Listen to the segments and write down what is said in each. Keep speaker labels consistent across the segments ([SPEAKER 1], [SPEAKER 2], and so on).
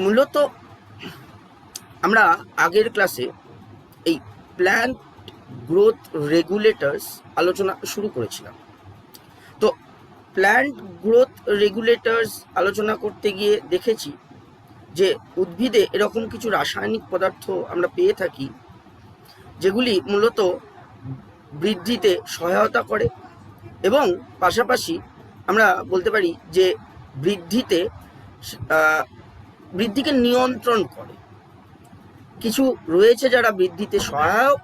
[SPEAKER 1] মূলত আমরা আগের ক্লাসে এই প্ল্যান্ট গ্রোথ রেগুলেটরস আলোচনা শুরু করেছিলাম। তো প্ল্যান্ট গ্রোথ রেগুলেটরস আলোচনা করতে গিয়ে দেখেছি যে উদ্ভিদে এরকম কিছু রাসায়নিক পদার্থ আমরা পেয়ে থাকি যেগুলি মূলত বৃদ্ধিতে সহায়তা করে এবং পাশাপাশি আমরা বলতে পারি যে বৃদ্ধিকে নিয়ন্ত্রণ করে। কিছু রয়েছে যারা বৃদ্ধিতে সহায়ক,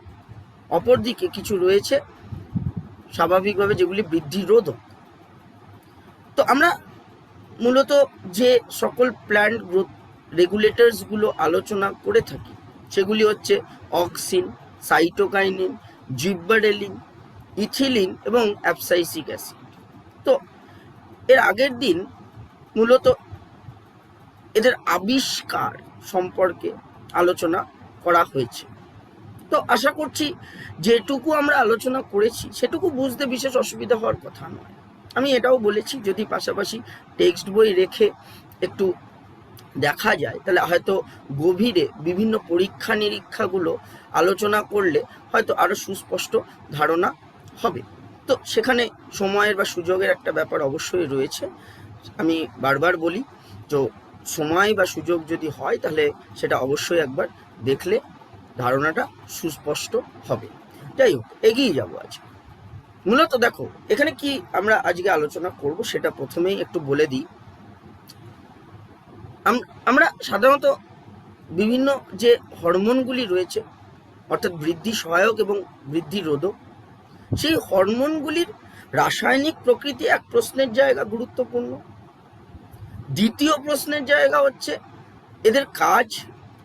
[SPEAKER 1] অপরদিকে কিছু রয়েছে স্বাভাবিকভাবে যেগুলি বৃদ্ধি রোধক। তো আমরা মূলত যে সকল প্ল্যান্ট গ্রোথ রেগুলেটরসগুলো আলোচনা করে থাকি সেগুলি হচ্ছে অক্সিন, সাইটোকাইনিন, জিব্বারেলিন, ইথিলিন এবং অ্যাবসাইসিক অ্যাসিড। তো এর আগের দিন মূলত এদের আবিষ্কার সম্পর্কে আলোচনা করা হয়েছে। তো আশা করছি যেটুকু আমরা আলোচনা করেছি সেটুকু বুঝতে বিশেষ অসুবিধা হওয়ার কথা নয়। আমি এটাও বলেছি যদি পাশাপাশি টেক্সট বই রেখে একটু দেখা যায় তাহলে হয়তো গভীরে বিভিন্ন পরীক্ষা নিরীক্ষাগুলো আলোচনা করলে হয়তো আরও সুস্পষ্ট ধারণা হবে। তো সেখানে সময়ের বা সুযোগের একটা ব্যাপার অবশ্যই রয়েছে। আমি বারবার বলি, তো সময় বা সুযোগ যদি হয় তাহলে সেটা অবশ্যই একবার দেখলে ধারণাটা সুস্পষ্ট হবে। যাই হোক, এগিয়ে যাবো আজ। মূলত দেখো এখানে কি আমরা আজকে আলোচনা করব সেটা প্রথমেই একটু বলে দিই। আমরা সাধারণত বিভিন্ন যে হরমোনগুলি রয়েছে অর্থাৎ বৃদ্ধি সহায়ক এবং বৃদ্ধি রোধক, সেই হরমোনগুলির রাসায়নিক প্রকৃতি এক প্রশ্নের জায়গা গুরুত্বপূর্ণ। দ্বিতীয় প্রশ্নের জায়গা হচ্ছে এদের কাজ,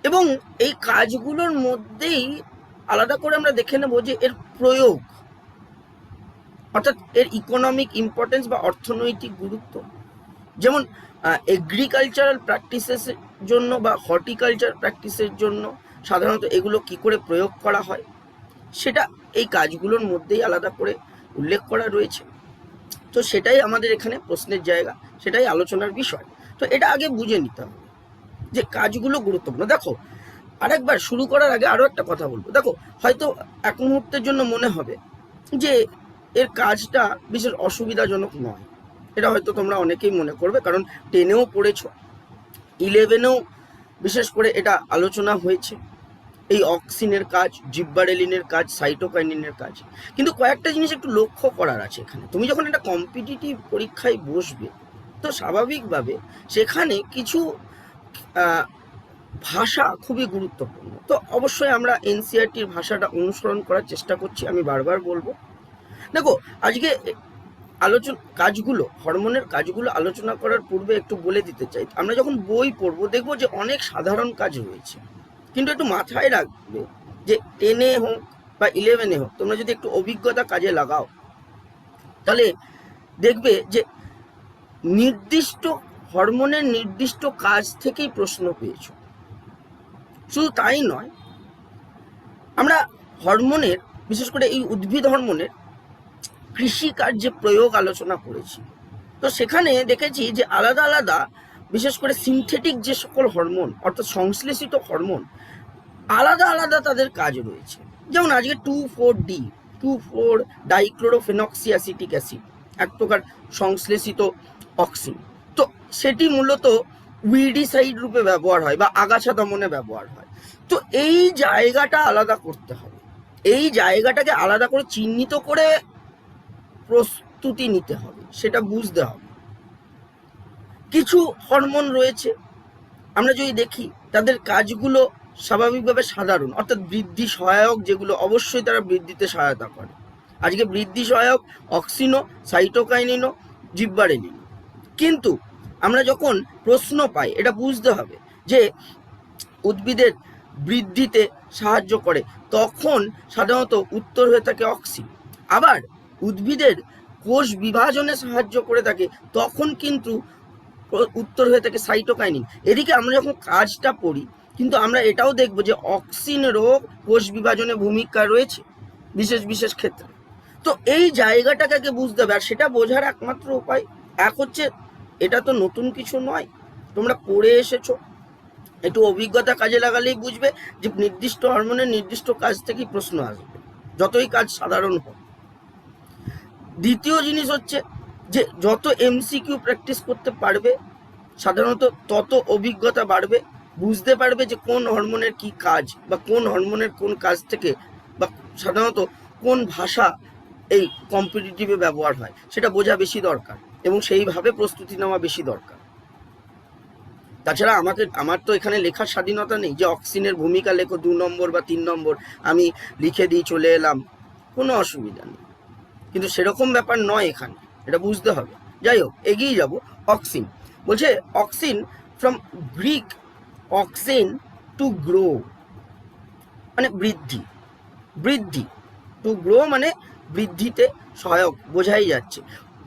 [SPEAKER 1] এবং এই কাজগুলোর মধ্যেই আলাদা করে আমরা দেখে নেব যে এর প্রয়োগ অর্থাৎ এর ইকোনমিক ইম্পর্টেন্স বা অর্থনৈতিক গুরুত্ব। যেমন এগ্রিকালচারাল প্র্যাকটিসেসের জন্য বা হর্টিকালচার প্র্যাকটিসের জন্য সাধারণত এগুলো কি করে প্রয়োগ করা হয় সেটা এই কাজগুলোর মধ্যেই আলাদা করে উল্লেখ করা রয়েছে। তো সেটাই আমাদের এখানে প্রশ্নের জায়গা, সেটাই আলোচনার বিষয়। তো এটা আগে বুঝে নিতে হবে যে কাজগুলো গুরুত্বপূর্ণ। দেখো আরেকবার শুরু করার আগে আরও একটা কথা বলবো। দেখো হয়তো এক মুহূর্তের জন্য মনে হবে যে এর কাজটা বিশেষ অসুবিধাজনক নয়, এটা হয়তো তোমরা অনেকেই মনে করবে, কারণ 10এও পড়েছ, 11এও বিশেষ করে এটা আলোচনা হয়েছে, এই অক্সিনের কাজ, জিব্বারেলিনের কাজ, সাইটোকাইনিনের কাজ। কিন্তু কয়েকটা জিনিস একটু লক্ষ্য করার আছে এখানে। তুমি যখন একটা কম্পিটিটিভ পরীক্ষায় বসবে তো স্বাভাবিকভাবে সেখানে কিছু ভাষা খুবই গুরুত্বপূর্ণ। তো অবশ্যই আমরা এনসিইআরটির ভাষাটা অনুসরণ করার চেষ্টা করছি, আমি বারবার বলবো। দেখো আজকে কাজগুলো, হরমোনের কাজগুলো আলোচনা করার পূর্বে একটু বলে দিতে চাই, আমরা যখন বই পড়বো দেখবো যে অনেক সাধারণ কাজ রয়েছে, কিন্তু একটু মাথায় রাখবে যে 10এ হোক বা 11এ হোক তোমরা যদি একটু অভিজ্ঞতা কাজে লাগাও তাহলে দেখবে যে নির্দিষ্ট হরমোনের নির্দিষ্ট কাজ থেকেই প্রশ্ন পেয়েছ। শুধু তাই নয়, আমরা হরমোনের, বিশেষ করে এই উদ্ভিদ হরমোনের কৃষিকার্যে প্রয়োগ আলোচনা করেছি। তো সেখানে দেখেছি যে আলাদা আলাদা, বিশেষ করে সিনথেটিক যে সকল হরমোন অর্থাৎ সংশ্লেষিত হরমোন, আলাদা আলাদা তাদের কাজ রয়েছে। যেমন আজকে 2,4-D 2,4-ডাইক্লোরোফেনক্সিঅ্যাসিটিক অ্যাসিড, এক প্রকার সংশ্লেষিত অক্সিন। তো সেটি মূলত উইডিসাইড রূপে ব্যবহার হয় বা আগাছা দমনে ব্যবহার হয়। তো এই জায়গাটা আলাদা করতে হবে, এই জায়গাটাকে আলাদা করে চিহ্নিত করে প্রস্তুতি নিতে হবে, সেটা বুঝতে হবে। কিছু হরমোন রয়েছে আমরা যদি দেখি তাদের কাজগুলো স্বাভাবিকভাবে সাধারণ, অর্থাৎ বৃদ্ধি সহায়ক, যেগুলো অবশ্যই তারা বৃদ্ধিতে সহায়তা করে। আজকে বৃদ্ধি সহায়ক অক্সিনো, সাইটোকাইনিনো, জিব্বারেলিন। কিন্তু আমরা যখন প্রশ্ন পাই এটা বুঝতে হবে যে উদ্ভিদের বৃদ্ধিতে সাহায্য করে, তখন সাধারণত উত্তর হয়ে থাকে অক্সিন। আবার উদ্ভিদের কোষ বিভাজনে সাহায্য করে থাকে, তখন কিন্তু উত্তর হয়ে থাকে সাইটোকাইনিন। এদিকে আমরা যখন কাজটা পড়ি কিন্তু আমরা এটাও দেখব যে অক্সিনেরও কোষ বিভাজনে ভূমিকা রয়েছে বিশেষ বিশেষ ক্ষেত্রে। তো এই জায়গাটাকে বুঝতে হবে, আর সেটা বোঝার একমাত্র উপায় এক হচ্ছে, এটা তো নতুন কিছু নয়, তোমরা পড়ে এসেছো, একটু অভিজ্ঞতা কাজে লাগালেই বুঝবে যে নির্দিষ্ট হরমোনের নির্দিষ্ট কাজ থেকেই প্রশ্ন আসবে, যতই কাজ সাধারণ হোক। দ্বিতীয় জিনিস হচ্ছে যে যত এমসিকিউ প্র্যাকটিস করতে পারবে সাধারণত তত অভিজ্ঞতা বাড়বে, বুঝতে পারবে যে কোন হরমোনের কি কাজ বা কোন হরমোনের কোন কাজ থেকে বা সাধারণত কোন ভাষা এই কম্পিটিটিভে ব্যবহার হয় সেটা বোঝা বেশি দরকার এবং সেইভাবে প্রস্তুতি নেওয়া বেশি দরকার। তাছাড়া আমার তো এখানে লেখার স্বাধীনতা নেই যে অক্সিনের ভূমিকা লেখো 2 নম্বর বা 3 নম্বর, আমি লিখে দিয়ে চলে এলাম, কোনো অসুবিধা নেই। কিন্তু সেরকম ব্যাপার নয় এখানে, এটা বুঝতে হবে। যাই হোক, এগিয়ে যাব। অক্সিন বলছে, auxin from Greek oxen to grow, মানে বৃদ্ধি, বৃদ্ধি টু গ্রো মানে বৃদ্ধিতে সহায়ক, বোঝাই যাচ্ছে।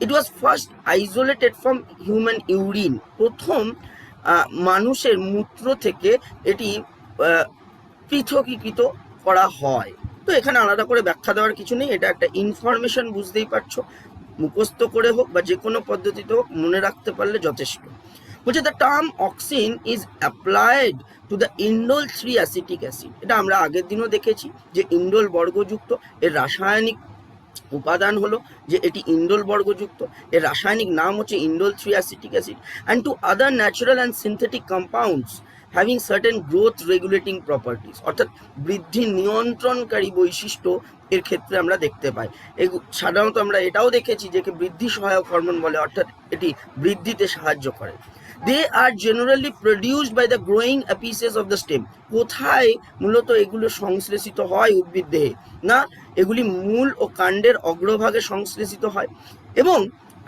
[SPEAKER 1] It was first isolated from human urine, প্রথম মানুষের মূত্র থেকে এটি পৃথকীকৃত করা হয়। তো এখানে আলাদা করে ব্যাখ্যা দেওয়ার কিছু নেই, এটা একটা ইনফরমেশন, বুঝতেই পারছো, মুখস্থ করে হোক বা যে কোনো পদ্ধতিতে হোক মনে রাখতে পারলে যথেষ্ট। বলছে the term auxin is applied to the indole 3 acetic acid. এটা আমরা আগের দিনও দেখেছি যে ইন্ডোল বর্গযুক্ত, এর রাসায়নিক উপাদান হলো যে এটি ইন্ডোল বর্গযুক্ত, এর রাসায়নিক নাম হচ্ছে indole 3 acetic acid, and to other natural and synthetic compounds having certain growth regulating properties, অর্থাৎ বৃদ্ধি নিয়ন্ত্রণকারী বৈশিষ্ট্য এর ক্ষেত্রে আমরা দেখতে পাই। সাধারণত আমরা এটাও দেখেছি যে বৃদ্ধি সহায়ক হরমোন বলে, অর্থাৎ এটি বৃদ্ধিতে সাহায্য করে। They are generally produced by the growing apices of the stem. কোথায় মূলত এগুলো সংশ্লেষিত হয় উদ্ভিদ দেহে? না, এগুলি মূল ও কাণ্ডের অগ্রভাগে সংশ্লেষিত হয়। এবং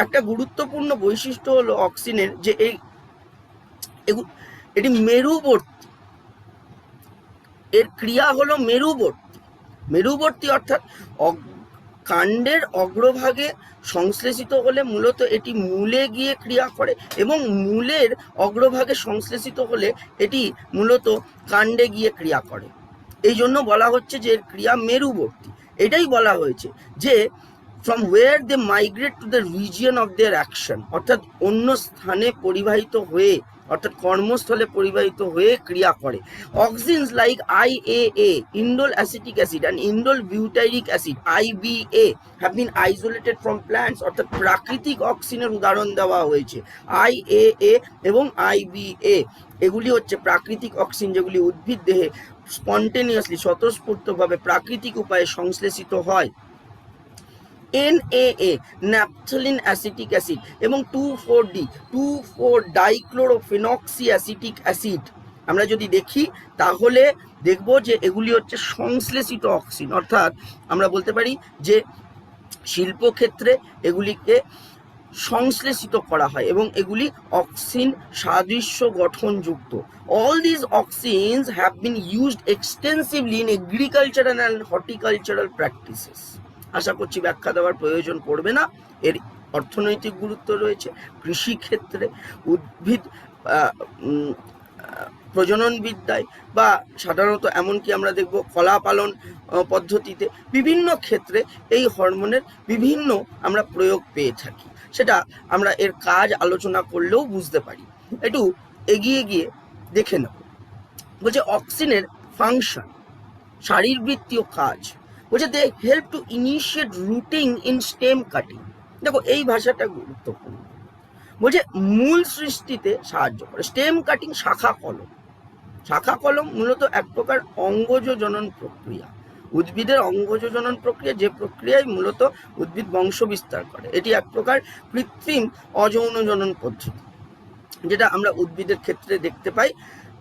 [SPEAKER 1] একটা গুরুত্বপূর্ণ বৈশিষ্ট্য হলো অক্সিনের যে এটি মেরুবর্তী, এর ক্রিয়া হলো মেরুবর্তী। মেরুবর্তী অর্থাৎ কাণ্ডের অগ্রভাগে সংশ্লেষিত হলে মূলত এটি মূলে গিয়ে ক্রিয়া করে, এবং মূলের অগ্রভাগে সংশ্লেষিত হলে এটি মূলত কাণ্ডে গিয়ে ক্রিয়া করে। এই জন্য বলা হচ্ছে যে এর ক্রিয়া মেরুবর্তী। এটাই বলা হয়েছে যে from where they migrate to the region of their action, অর্থাৎ অন্য স্থানে পরিবাহিত হয়ে, অর্থাৎ কর্মস্থলে পরিবাহিত হয়ে ক্রিয়া করে। Auxins like IAA, indole acetic acid, and indole butyric acid IBA have been isolated from plants, অর্থাৎ প্রাকৃতিক অক্সিনের উদাহরণ দেওয়া হয়েছে। IAA এবং IBA এগুলি হচ্ছে প্রাকৃতিক অক্সিন, যেগুলি উদ্ভিদ দেহে স্পন্টেনিয়াসলি, স্বতঃস্ফূর্তভাবে প্রাকৃতিক উপায়ে সংশ্লেষিত হয়। NAA ন্যাপথলিন অ্যাসিটিক অ্যাসিড এবং 2,4-D 2,4-ডাইক্লোরোফেনক্সি অ্যাসিটিক অ্যাসিড আমরা যদি দেখি তাহলে দেখব যে এগুলি হচ্ছে সংশ্লেষিত অক্সিন, অর্থাৎ আমরা বলতে পারি যে শিল্পক্ষেত্রে এগুলিকে সংশ্লেষিত করা হয় এবং এগুলি অক্সিন সাদৃশ্য গঠনযুক্ত। All these oxins have been used extensively in agricultural and horticultural practices. আশা করছি ব্যাখ্যা দেওয়ার প্রয়োজন পড়বে না। এর অর্থনৈতিক গুরুত্ব রয়েছে কৃষি ক্ষেত্রে, উদ্ভিদ প্রজনন বিদ্যায়, বা সাধারণত এমনকি আমরা দেখব কলা পালন পদ্ধতিতে, বিভিন্ন ক্ষেত্রে এই হরমোনের বিভিন্ন আমরা প্রয়োগ পেয়ে থাকি। সেটা আমরা এর কাজ আলোচনা করলেও বুঝতে পারি। একটু এগিয়ে গিয়ে দেখে নেব। বলছে অক্সিনের ফাংশন, শারীরবৃত্তীয় কাজ। বলছে they help to initiate rooting in stem cutting. দেখো এই ভাষাটা গুরুত্বপূর্ণ। বলছে মূল সৃষ্টিতে সাহায্য করে। স্টেম কাটিং শাখা কলম, শাখা কলম মূলত এক প্রকার অঙ্গজ জনন প্রক্রিয়া, উদ্ভিদের অঙ্গজ জনন প্রক্রিয়া, যে প্রক্রিয়ায় মূলত উদ্ভিদ বংশ বিস্তার করে। এটি এক প্রকার কৃত্রিম অযৌন জনন পদ্ধতি, যেটা আমরা উদ্ভিদের ক্ষেত্রে দেখতে পাই।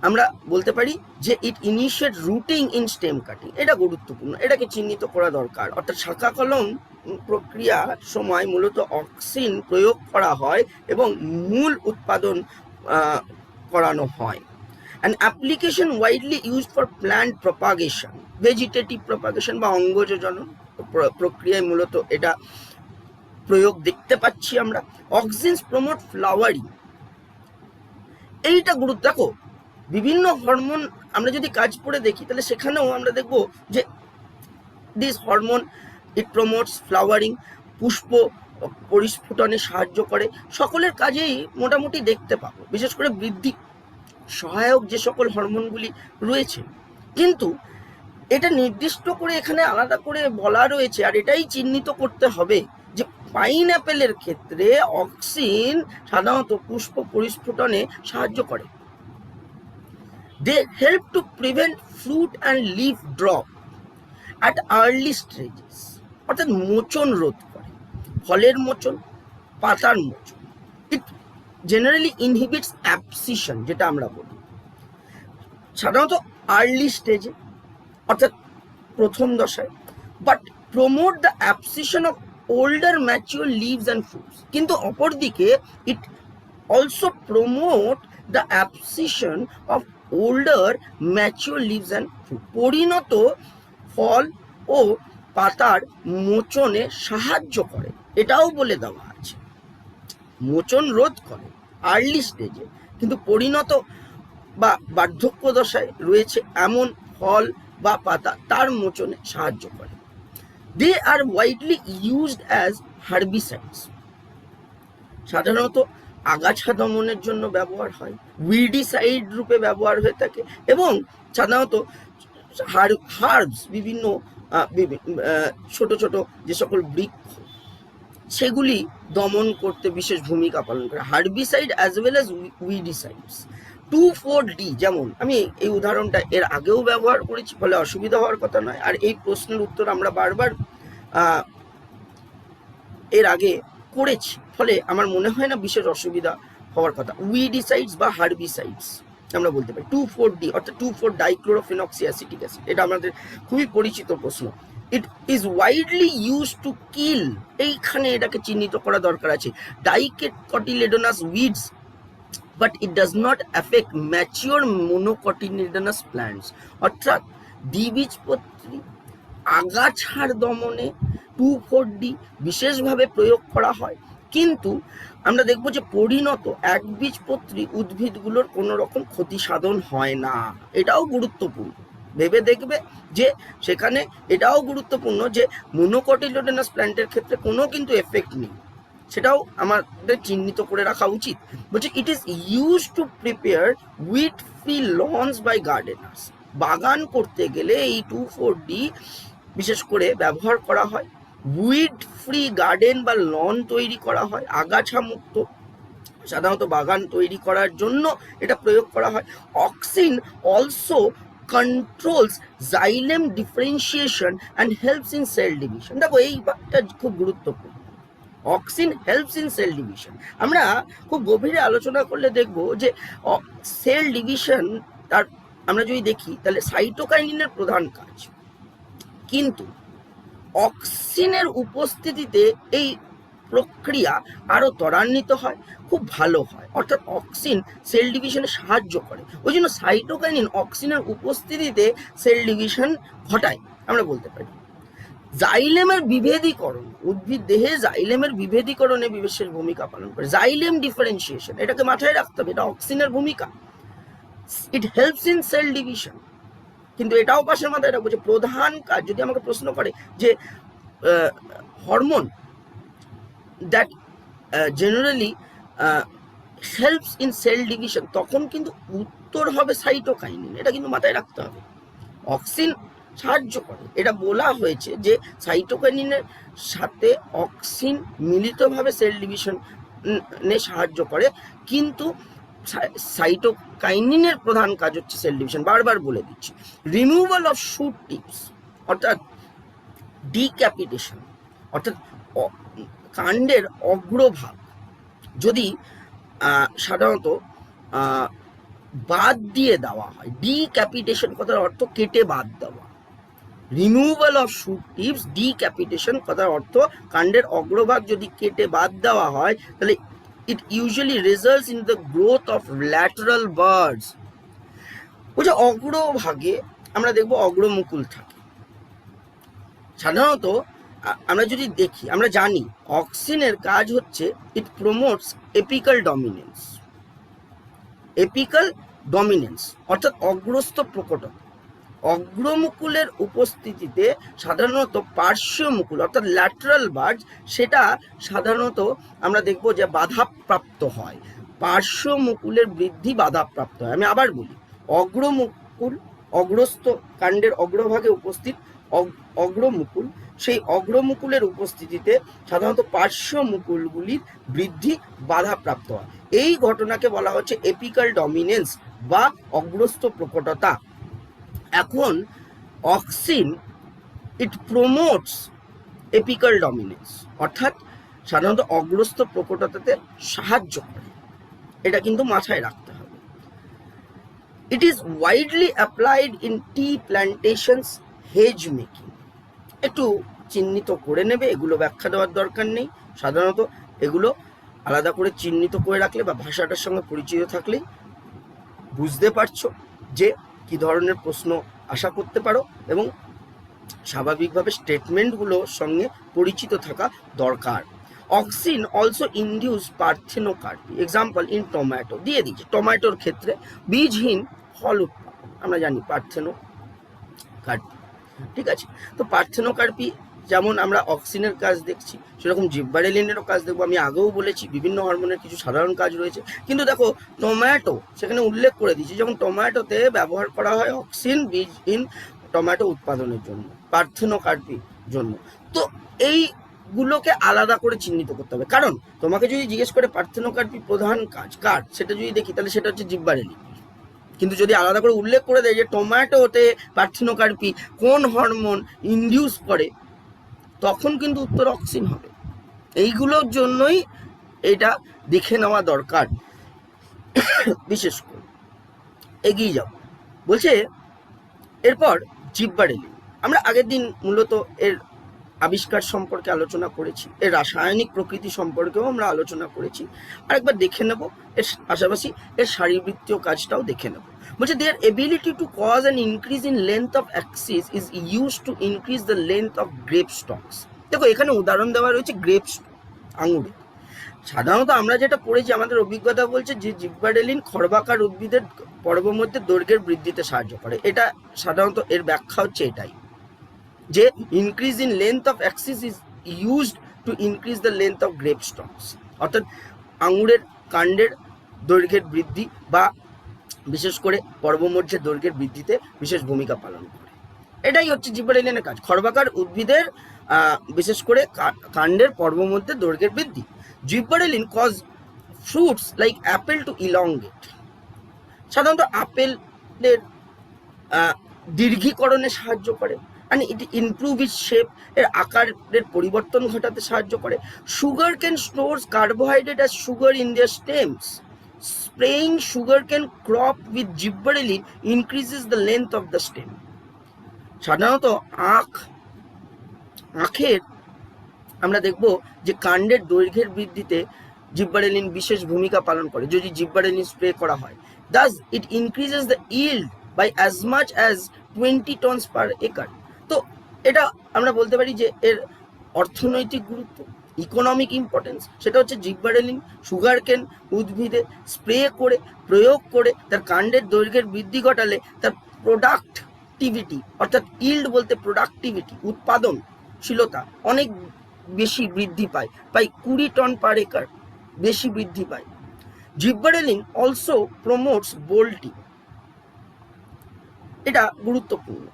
[SPEAKER 1] আমরা বলতে পারি যে it initiate rooting in stem cutting. এটা গুরুত্বপূর্ণ, এটাকে চিহ্নিত করা দরকার। অর্থাৎ শাখা কলম প্রক্রিয়ার সময় মূলত অক্সিন প্রয়োগ করা হয় এবং মূল উৎপাদন করানো হয়। An application widely used for plant propagation, vegetative propagation বা অঙ্গজ জনন প্রক্রিয়ায় মূলত এটা প্রয়োগ দেখতে পাচ্ছি আমরা। অক্সিনস প্রমোট ফ্লাওয়ারিং, এইটা গুরুত্ব। দেখো বিভিন্ন হরমোন আমরা যদি কাজ করে দেখি তাহলে সেখানেও আমরা দেখব যে this hormone it promotes flowering, পুষ্প পরিস্ফুটনে সাহায্য করে। সকলের কাজেই মোটামুটি দেখতে পাবো, বিশেষ করে বৃদ্ধি সহায়ক যে সকল হরমোনগুলি রয়েছে, কিন্তু এটা নির্দিষ্ট করে এখানে আলাদা করে বলা রয়েছে, আর এটাই চিহ্নিত করতে হবে যে পাইনঅ্যাপেলের ক্ষেত্রে অক্সিন সাধারণত পুষ্প পরিস্ফুটনে সাহায্য করে। They help to prevent fruit and leaf drop at early stages, অর্থাৎ মোচন রোধ করে, ফলের মোচন, পাতার মোচন। ইট জেনারেলি ইনহিবিটস অ্যাবসিশন, যেটা আমরা বলি সাধারণত আর্লি স্টেজে, অর্থাৎ প্রথম দশায়, but promote the অ্যাবসিশন of older mature leaves and fruits, কিন্তু অপরদিকে it also promote the abscission of older mature leaves and fruit, পরিণত ফল ও পাতার মোচনে সাহায্য করে, এটাও বলে দেওয়া আছে। মোচন রোধ করে আর্লি স্টেজে, কিন্তু পরিণত বা বার্ধক্য দশায় রয়েছে এমন ফল বা পাতা তার মোচনে সাহায্য করে। They are widely used as herbicides, সাধারণত আগাছা দমনের জন্য ব্যবহার হয়, উইডিসাইড রূপে ব্যবহার হয়ে থাকে, এবং সাধারণত হার্বস, বিভিন্ন ছোট ছোট যে সকল বৃক্ষ সেগুলি দমন করতে বিশেষ ভূমিকা পালন করে। Herbicide as well as weedicides. 2,4-D, যেমন আমি এই উদাহরণটা এর আগেও ব্যবহার করেছি, ফলে অসুবিধা হওয়ার কথা নয়, আর এই প্রশ্নের উত্তর আমরা বারবার এর আগে করেছি, ফলে আমার মনে হয় না বিশেষ অসুবিধা হওয়ার কথা। উইডিসাইডস বা হার্বিসাইডস আমরা বলতে পারি। 2,4-D অর্থাৎ 2,4-ডাইক্লোরোফিনক্সিঅ্যাসিটিক অ্যাসিড, এটা আমাদের খুবই পরিচিত প্রশ্ন। ইট is widely use to kill, এইখানে এটাকে চিহ্নিত করা দরকার আছে, ডাইকটিলেডোনাস weeds, but it does not affect mature monocotyledonous plants, অর্থাৎ দ্বিবীজপত্রী আগাছার দমনে 2,4-D বিশেষভাবে প্রয়োগ করা হয়, কিন্তু আমরা দেখব যে পরিণত একবীজপত্রী উদ্ভিদগুলোর কোনো রকম ক্ষতি সাধন হয় না। এটাও গুরুত্বপূর্ণ, ভেবে দেখবে যে সেখানে এটাও গুরুত্বপূর্ণ যে মোনোকটিলেডোনাস প্ল্যান্টের ক্ষেত্রে কোনো কিন্তু এফেক্ট নেই, সেটাও আমাদের চিহ্নিত করে রাখা উচিত। বলছে it is use to prepare weed free lawns by gardeners, বাগান করতে গেলে এই 2,4-D বিশেষ করে ব্যবহার করা হয়। উইড ফ্রি গার্ডেন বা লন তৈরি করা হয়, আগাছা মুক্ত সাধারণত বাগান তৈরি করার জন্য এটা প্রয়োগ করা হয়। Auxin also controls xylem differentiation and helps in cell division. দেখো এই বাক্যটা খুব গুরুত্বপূর্ণ, auxin helps in cell division. আমরা খুব গভীরে আলোচনা করলে দেখব যে সেল ডিভিশন তার আমরা যদি দেখি তাহলে সাইটোকাইনিনের প্রধান কাজ, কিন্তু অক্সিনের উপস্থিতিতে এই প্রক্রিয়া আরো ত্বরান্বিত হয়, খুব ভালো হয়, অর্থাৎ অক্সিন সেল ডিভিশনে সাহায্য করে। ওই জন্য সাইটোকাইনিন অক্সিনের উপস্থিতিতে সেল ডিভিশন ঘটায় আমরা বলতে পারি। জাইলেমের বিভেদীকরণ, উদ্ভিদ দেহে জাইলেমের বিভেদীকরণে বিশেষ ভূমিকা পালন করে। জাইলেম ডিফারেন্সিয়েশন, এটাকে মাথায় রাখতে হবে, এটা অক্সিনের ভূমিকা। ইট হেল্পস ইন সেল ডিভিশন, কিন্তু এটাও পাশের মাথায় রাখবো যে প্রধান কাজ, যদি আমাকে প্রশ্ন করে যে hormone that generally helps in cell division, তখন কিন্তু উত্তর হবে সাইটোকাইনিন, এটা কিন্তু মাথায় রাখতে হবে। অক্সিন সাহায্য করে, এটা বলা হয়েছে যে সাইটোকাইনিনের সাথে অক্সিন মিলিতভাবে সেল ডিভিশনে সাহায্য করে, কিন্তু সাইটোকাইনিনের প্রধান কাজ হচ্ছে সেল ডিভিশন। বারবার বলে দিচ্ছি, রিমুভাল অফ শুট টিপস অর্থাৎ ডিক্যাপিটেশন, অর্থাৎ কাণ্ডের অগ্রভাগ যদি সাধারণত বাদ দিয়ে দেওয়া হয়, ডিক্যাপিটেশন কথার অর্থ কেটে বাদ দেওয়া, রিমুভাল অফ শুট টিপস, ডিক্যাপিটেশন কথার অর্থ কাণ্ডের অগ্রভাগ যদি কেটে বাদ দেওয়া হয়, তাহলে it usually results in the growth of lateral buds। বলছে অগ্রভাগে আমরা দেখব অগ্রমুকুল থাকে। সাধারণত আমরা যদি দেখি, আমরা জানি অক্সিনের কাজ হচ্ছে it promotes apical dominance. Apical dominance অর্থাৎ অগ্রস্থ প্রকটতা। অগ্রমুকুলের উপস্থিতিতে সাধারণত পার্শ্বমুকুল অর্থাৎ ল্যাটারাল বার্ডস, সেটা সাধারণত আমরা দেখব যে বাধাপ্রাপ্ত হয়, পার্শ্ব মুকুলের বৃদ্ধি বাধাপ্রাপ্ত হয়। আমি আবার বলি, অগ্রমুকুল, অগ্রস্থ কাণ্ডের অগ্রভাগে উপস্থিত অগ্রমুকুল, সেই অগ্রমুকুলের উপস্থিতিতে সাধারণত পার্শ্ব মুকুলগুলির বৃদ্ধি বাধাপ্রাপ্ত হয়। এই ঘটনাকে বলা হচ্ছে এপিক্যাল ডমিনেন্স বা অগ্রস্থ প্রকটতা। এখন অক্সিন ইট প্রমোটস এপিক্যাল ডমিনেন্স, অর্থাৎ সাধারণত অগ্রস্থ প্রকটতাতে সাহায্য করে, এটা কিন্তু মাথায় রাখতে হবে। It is widely applied in tea plantations, hedge making. একটু চিহ্নিত করে নেবে, এগুলো ব্যাখ্যা দেওয়ার দরকার নেই। সাধারণত এগুলো আলাদা করে চিহ্নিত করে রাখলে বা ভাষাটার সঙ্গে পরিচিত থাকলেই বুঝতে পারছো যে কি ধরনের প্রশ্ন আশা করতে পারো, এবং স্বাভাবিকভাবে স্টেটমেন্টগুলোর সঙ্গে পরিচিত থাকা দরকার। Auxin also induce parthenocarpy, example in tomato দিয়ে দিচ্ছে। টমেটোর ক্ষেত্রে বীজহীন ফল উৎপাদন, আমরা জানি পার্থেনোকার্পি, ঠিক আছে। তো পার্থেনোকার্পি যেমন আমরা অক্সিনের কাজ দেখছি, সেরকম জিব্বারেলিনেরও কাজ দেখবো। আমি আগেও বলেছি বিভিন্ন হরমোনের কিছু সাধারণ কাজ রয়েছে, কিন্তু দেখো টমেটো সেখানে উল্লেখ করে দিচ্ছি, যেমন টমেটোতে ব্যবহার করা হয় অক্সিন বীজহীন টমেটো উৎপাদনের জন্য, পার্থেনোকার্পির জন্য। তো এইগুলোকে আলাদা করে চিহ্নিত করতে হবে, কারণ তোমাকে যদি জিজ্ঞেস করে পার্থেনোকার্পি প্রধান কাজ কার, সেটা যদি দেখি তাহলে সেটা হচ্ছে জিব্বারেলিন। কিন্তু যদি আলাদা করে উল্লেখ করে দেয় যে টমেটোতে পার্থেনোকার্পি কোন হরমোন ইনডিউস করে, তখন কিন্তু উত্তর অক্সিন হবে। এইগুলোর জন্যই এটা দেখে নেওয়া দরকার। বিশেষ করে এগিয়ে যাব, বলছে এরপর জিব্বারেলিন। আমরা আগের দিন মূলত এর আবিষ্কার সম্পর্কে আলোচনা করেছি, এর রাসায়নিক প্রকৃতি সম্পর্কেও আমরা আলোচনা করেছি। আরেকবার দেখে নেব, এর পাশাপাশি এর শারীরবৃত্তীয় কাজটাও দেখে নেব। বলছে their ability to cause an increase in length of axis is use to increase the length of grape stalks. দেখো এখানে উদাহরণ দেওয়া রয়েছে গ্রেপ আঙুরে। সাধারণত আমরা যেটা পড়েছি, আমাদের অভিজ্ঞতা বলছে যে জিব্বারেলিন খর্বাকার উদ্ভিদের পর্বমধ্যে দৈর্ঘ্যের বৃদ্ধিতে সাহায্য করে। এটা সাধারণত এর ব্যাখ্যা হচ্ছে এটাই, যে increase in length of axis is used to increase the length of grape stocks, অর্থাৎ আঙুরের কাণ্ডের দৈর্ঘ্যের বৃদ্ধি বা বিশেষ করে পর্বমধ্যের দৈর্ঘ্যের বৃদ্ধিতে বিশেষ ভূমিকা পালন করে। এটাই হচ্ছে জিব্বারেলিনের কাজ, খর্বাকার উদ্ভিদের বিশেষ করে কাণ্ডের পর্বমধ্যে দৈর্ঘ্যের বৃদ্ধি। Gibberellin cause fruits like apple to elongate. সাধারণত আপেলের দীর্ঘীকরণে সাহায্য করে, and it improve its shape, এর আকারের পরিবর্তন ঘটাতে সাহায্য করে। Sugar cane stores carbohydrate as sugar in their stems. Spraying sugarcane crop with gibberellin increases the length of the stem. সাধারণত আখের আমরা দেখব যে কাণ্ডের দৈর্ঘ্যের বৃদ্ধিতে জিব্বারেলিন বিশেষ ভূমিকা পালন করে যদি জিব্বারেলিন স্প্রে করা হয়। Thus it increases the yield by as much as 20 tons per acre. তো এটা আমরা বলতে পারি যে এর অর্থনৈতিক গুরুত্ব, ইকোনমিক ইম্পর্টেন্স, সেটা হচ্ছে জিব্বারেলিন সুগারকেন উদ্ভিদে স্প্রে করে প্রয়োগ করে তার কাণ্ডের দৈর্ঘ্যের বৃদ্ধি ঘটালে তার প্রোডাক্টিভিটি, অর্থাৎ ইল্ড বলতে প্রোডাক্টিভিটি, উৎপাদনশীলতা অনেক বেশি বৃদ্ধি পায়, প্রায় 20 টন পার একর বেশি বৃদ্ধি পায়। Gibberellin also promotes bolting. এটা গুরুত্বপূর্ণ,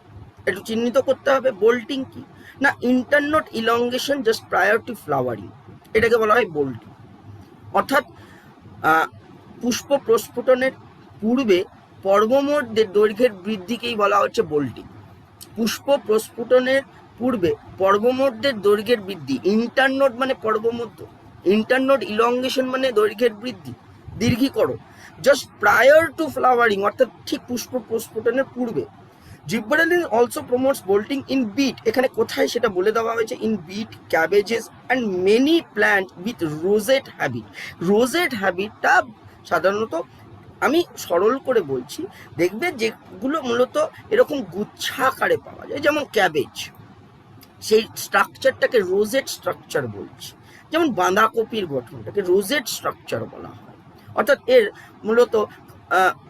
[SPEAKER 1] একটু চিহ্নিত করতে হবে। বোল্টিং কি না, internode elongation just prior to flowering, এটাকে বলা হয় বোল্টিং। অর্থাৎ পুষ্প প্রস্ফুটনের পূর্বে পর্বমধ্যের দৈর্ঘ্যের বৃদ্ধিকেই বলা হচ্ছে বোল্টিং। পুষ্প প্রস্ফুটনের পূর্বে পর্বমধ্যের দৈর্ঘ্যের বৃদ্ধি, ইন্টারনোড মানে পর্বমধ্য, ইন্টারনোড ইলংগেশন মানে দৈর্ঘ্যের বৃদ্ধি, দীর্ঘীকরণ, জাস্ট প্রায়র টু ফ্লাওয়ারিং অর্থাৎ ঠিক পুষ্প প্রস্ফুটনের পূর্বে। Gibberellin also promotes bolting in beet, এখানে কোথায় সেটা বলে দেওয়া হয়েছে, in beet, cabbages and many plant with rosette habit. Rosette হ্যাবিটটা সাধারণত আমি সরল করে বলছি, দেখবে যেগুলো মূলত এরকম গুচ্ছাকারে পাওয়া যায়, যেমন ক্যাবেজ, সেই স্ট্রাকচারটাকে রোজেট স্ট্রাকচার বলছি। যেমন বাঁধাকপির গঠনটাকে রোজেট স্ট্রাকচার বলা হয়, অর্থাৎ এর মূলত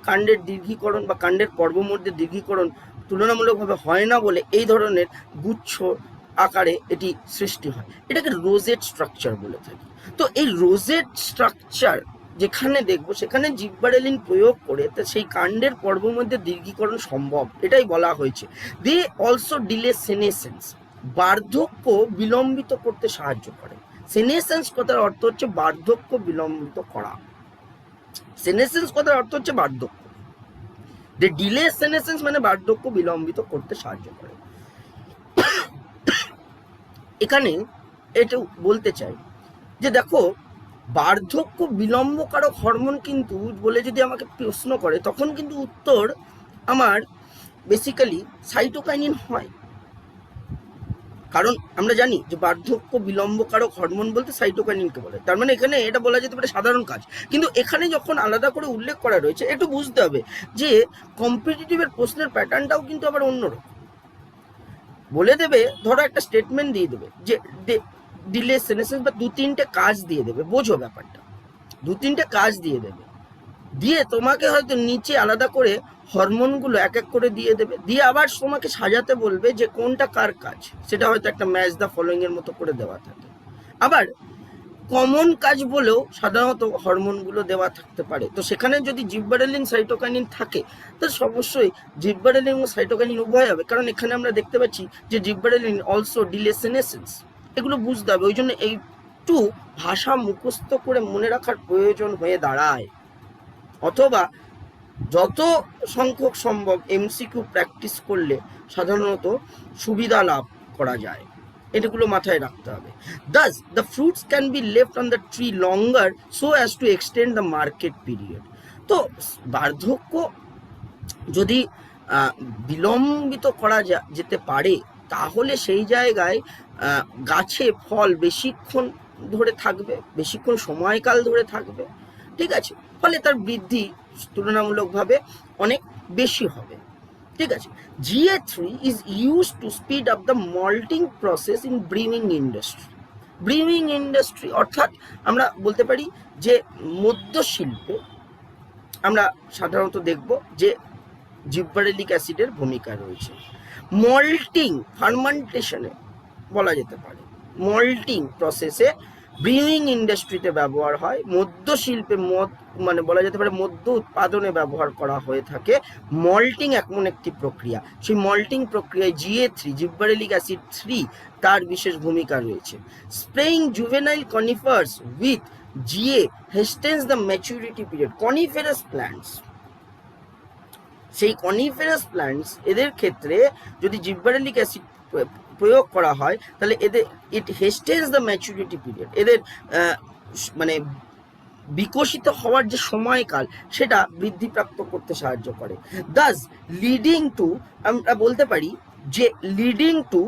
[SPEAKER 1] কাণ্ডের দীর্ঘীকরণ বা কাণ্ডের পর্বমধ্যে দীর্ঘীকরণ তুলনামূলকভাবে হয় না বলে এই ধরনের গুচ্ছ আকারে এটি সৃষ্টি হয়, এটাকে রোজেট স্ট্রাকচার বলে থাকি। তো এই রোজেট স্ট্রাকচার যেখানে দেখবো সেখানে জিববারেলিন প্রয়োগ করে তা সেই কাণ্ডের পর্বের মধ্যে দীর্ঘীকরণ সম্ভব, এটাই বলা হয়েছে। দে অলসো ডিলে সেনেসেন্স, বার্ধক্য বিলম্বিত করতে সাহায্য করে। সেনেসেন্স কথার অর্থ হচ্ছে বার্ধক্য বিলম্বিত করা। সেনেসেন্স কথার অর্থ হচ্ছে বার্ধক্য। দে ডিলে সেনেসেন্স মানে বার্ধক্য বিলম্বিত করতে সাহায্য করে। এখানে এটা বলতে চাই যে দেখো, বার্ধক্য বিলম্বকারক হরমোন কিন্তু বলে যদি আমাকে প্রশ্ন করে তখন কিন্তু উত্তর আমার বেসিক্যালি সাইটোকাইনিন হয়। কারণ আমরা জানি যে বার্ধক্য বিলম্বকারক হরমোন বলতে সাইটোকাইনিনকে বলে। তার মানে এখানে এটা বলা যেতে পারে সাধারণ কাজ, কিন্তু এখানে যখন আলাদা করে উল্লেখ করা রয়েছে একটু বুঝতে হবে যে কম্পিটিটিভের প্রশ্নের প্যাটার্নটাও কিন্তু আবার অন্যরকম। বলে দেবে, ধরো একটা স্টেটমেন্ট দিয়ে দেবে যে ডিলে সেনেসেন্স বা 2-3টে কাজ দিয়ে দেবে, বোঝো ব্যাপারটা, 2-3টে কাজ দিয়ে দেবে, দিয়ে তোমাকে হয়তো নিচে আলাদা করে হরমোনগুলো এক এক করে দিয়ে দেবে, দিয়ে আবার তোমাকে সাজাতে বলবে যে কোনটা কার কাজ, সেটা হয়তো একটা ম্যাচ দ্য ফলোইং এর মতো করে দেওয়া থাকে। আবার কমন কাজ বলেও সাধারণত হরমোনগুলো দেওয়া থাকতে পারে। তো সেখানে যদি জিববারেলিন সাইটোকাইনিন থাকে তো অবশ্যই জিববারেলিন এবং সাইটোকাইনিন উভয় হবে, কারণ এখানে আমরা দেখতে পাচ্ছি যে জিববারেলিন অলসো ডিলে সেনেসেন্স। এগুলো বুঝতে হবে, ওই জন্য একটু ভাষা মুখস্থ করে মনে রাখার প্রয়োজন হয়ে দাঁড়ায়, অথবা যত সংখ্যক সম্ভব এমসিকিউ প্র্যাকটিস করলে সাধারণত সুবিধা লাভ করা যায়, এগুলো মাথায় রাখতে হবে। Thus, the fruits can be left on the tree longer so as to extend the market period. তো বার্ধক্য যদি বিলম্বিত করা যেতে পারে তাহলে সেই জায়গায় গাছে ফল বেশিক্ষণ ধরে থাকবে, বেশিক্ষণ সময়কাল ধরে থাকবে, ঠিক আছে, ফলে তার বৃদ্ধি তুলনামূলকভাবে অনেক বেশি হবে, ঠিক আছে। GA3 is used to speed up the malting process in brewing industry. Brewing industry অর্থাৎ আমরা বলতে পারি যে মদ্য শিল্পে আমরা সাধারণত দেখব যে জিববারেলিক অ্যাসিডের ভূমিকা রয়েছে। মল্টিং ফার্মেন্টেশনে বলা যেতে পারে, মল্টিং প্রসেসে ব্রিউইং ইন্ডাস্ট্রিতে ব্যবহার হয়, মদ্য শিল্পে মদ মানে বলা যেতে পারে মদ্য উৎপাদনে ব্যবহার করা হয়ে থাকে। মল্টিং এমন একটি প্রক্রিয়া, সেই মল্টিং প্রক্রিয়ায় GA3 জিববারেলিক অ্যাসিড 3 তার বিশেষ ভূমিকা রয়েছে। Spraying juvenile conifers with GA hastens the maturity period. Coniferous plants, সেই কনিফেরাস প্ল্যান্টস এদের ক্ষেত্রে যদি জিববারেলিক অ্যাসিড প্রয়োগ করা হয় তাহলে এদের ইট হেস্টেন্স দ্য ম্যাচুরিটি পিরিয়ড, এদের মানে বিকশিত হওয়ার যে সময়কাল সেটা বৃদ্ধিপ্রাপ্ত করতে সাহায্য করে। দাস লিডিং টু, আমরা বলতে পারি যে leading too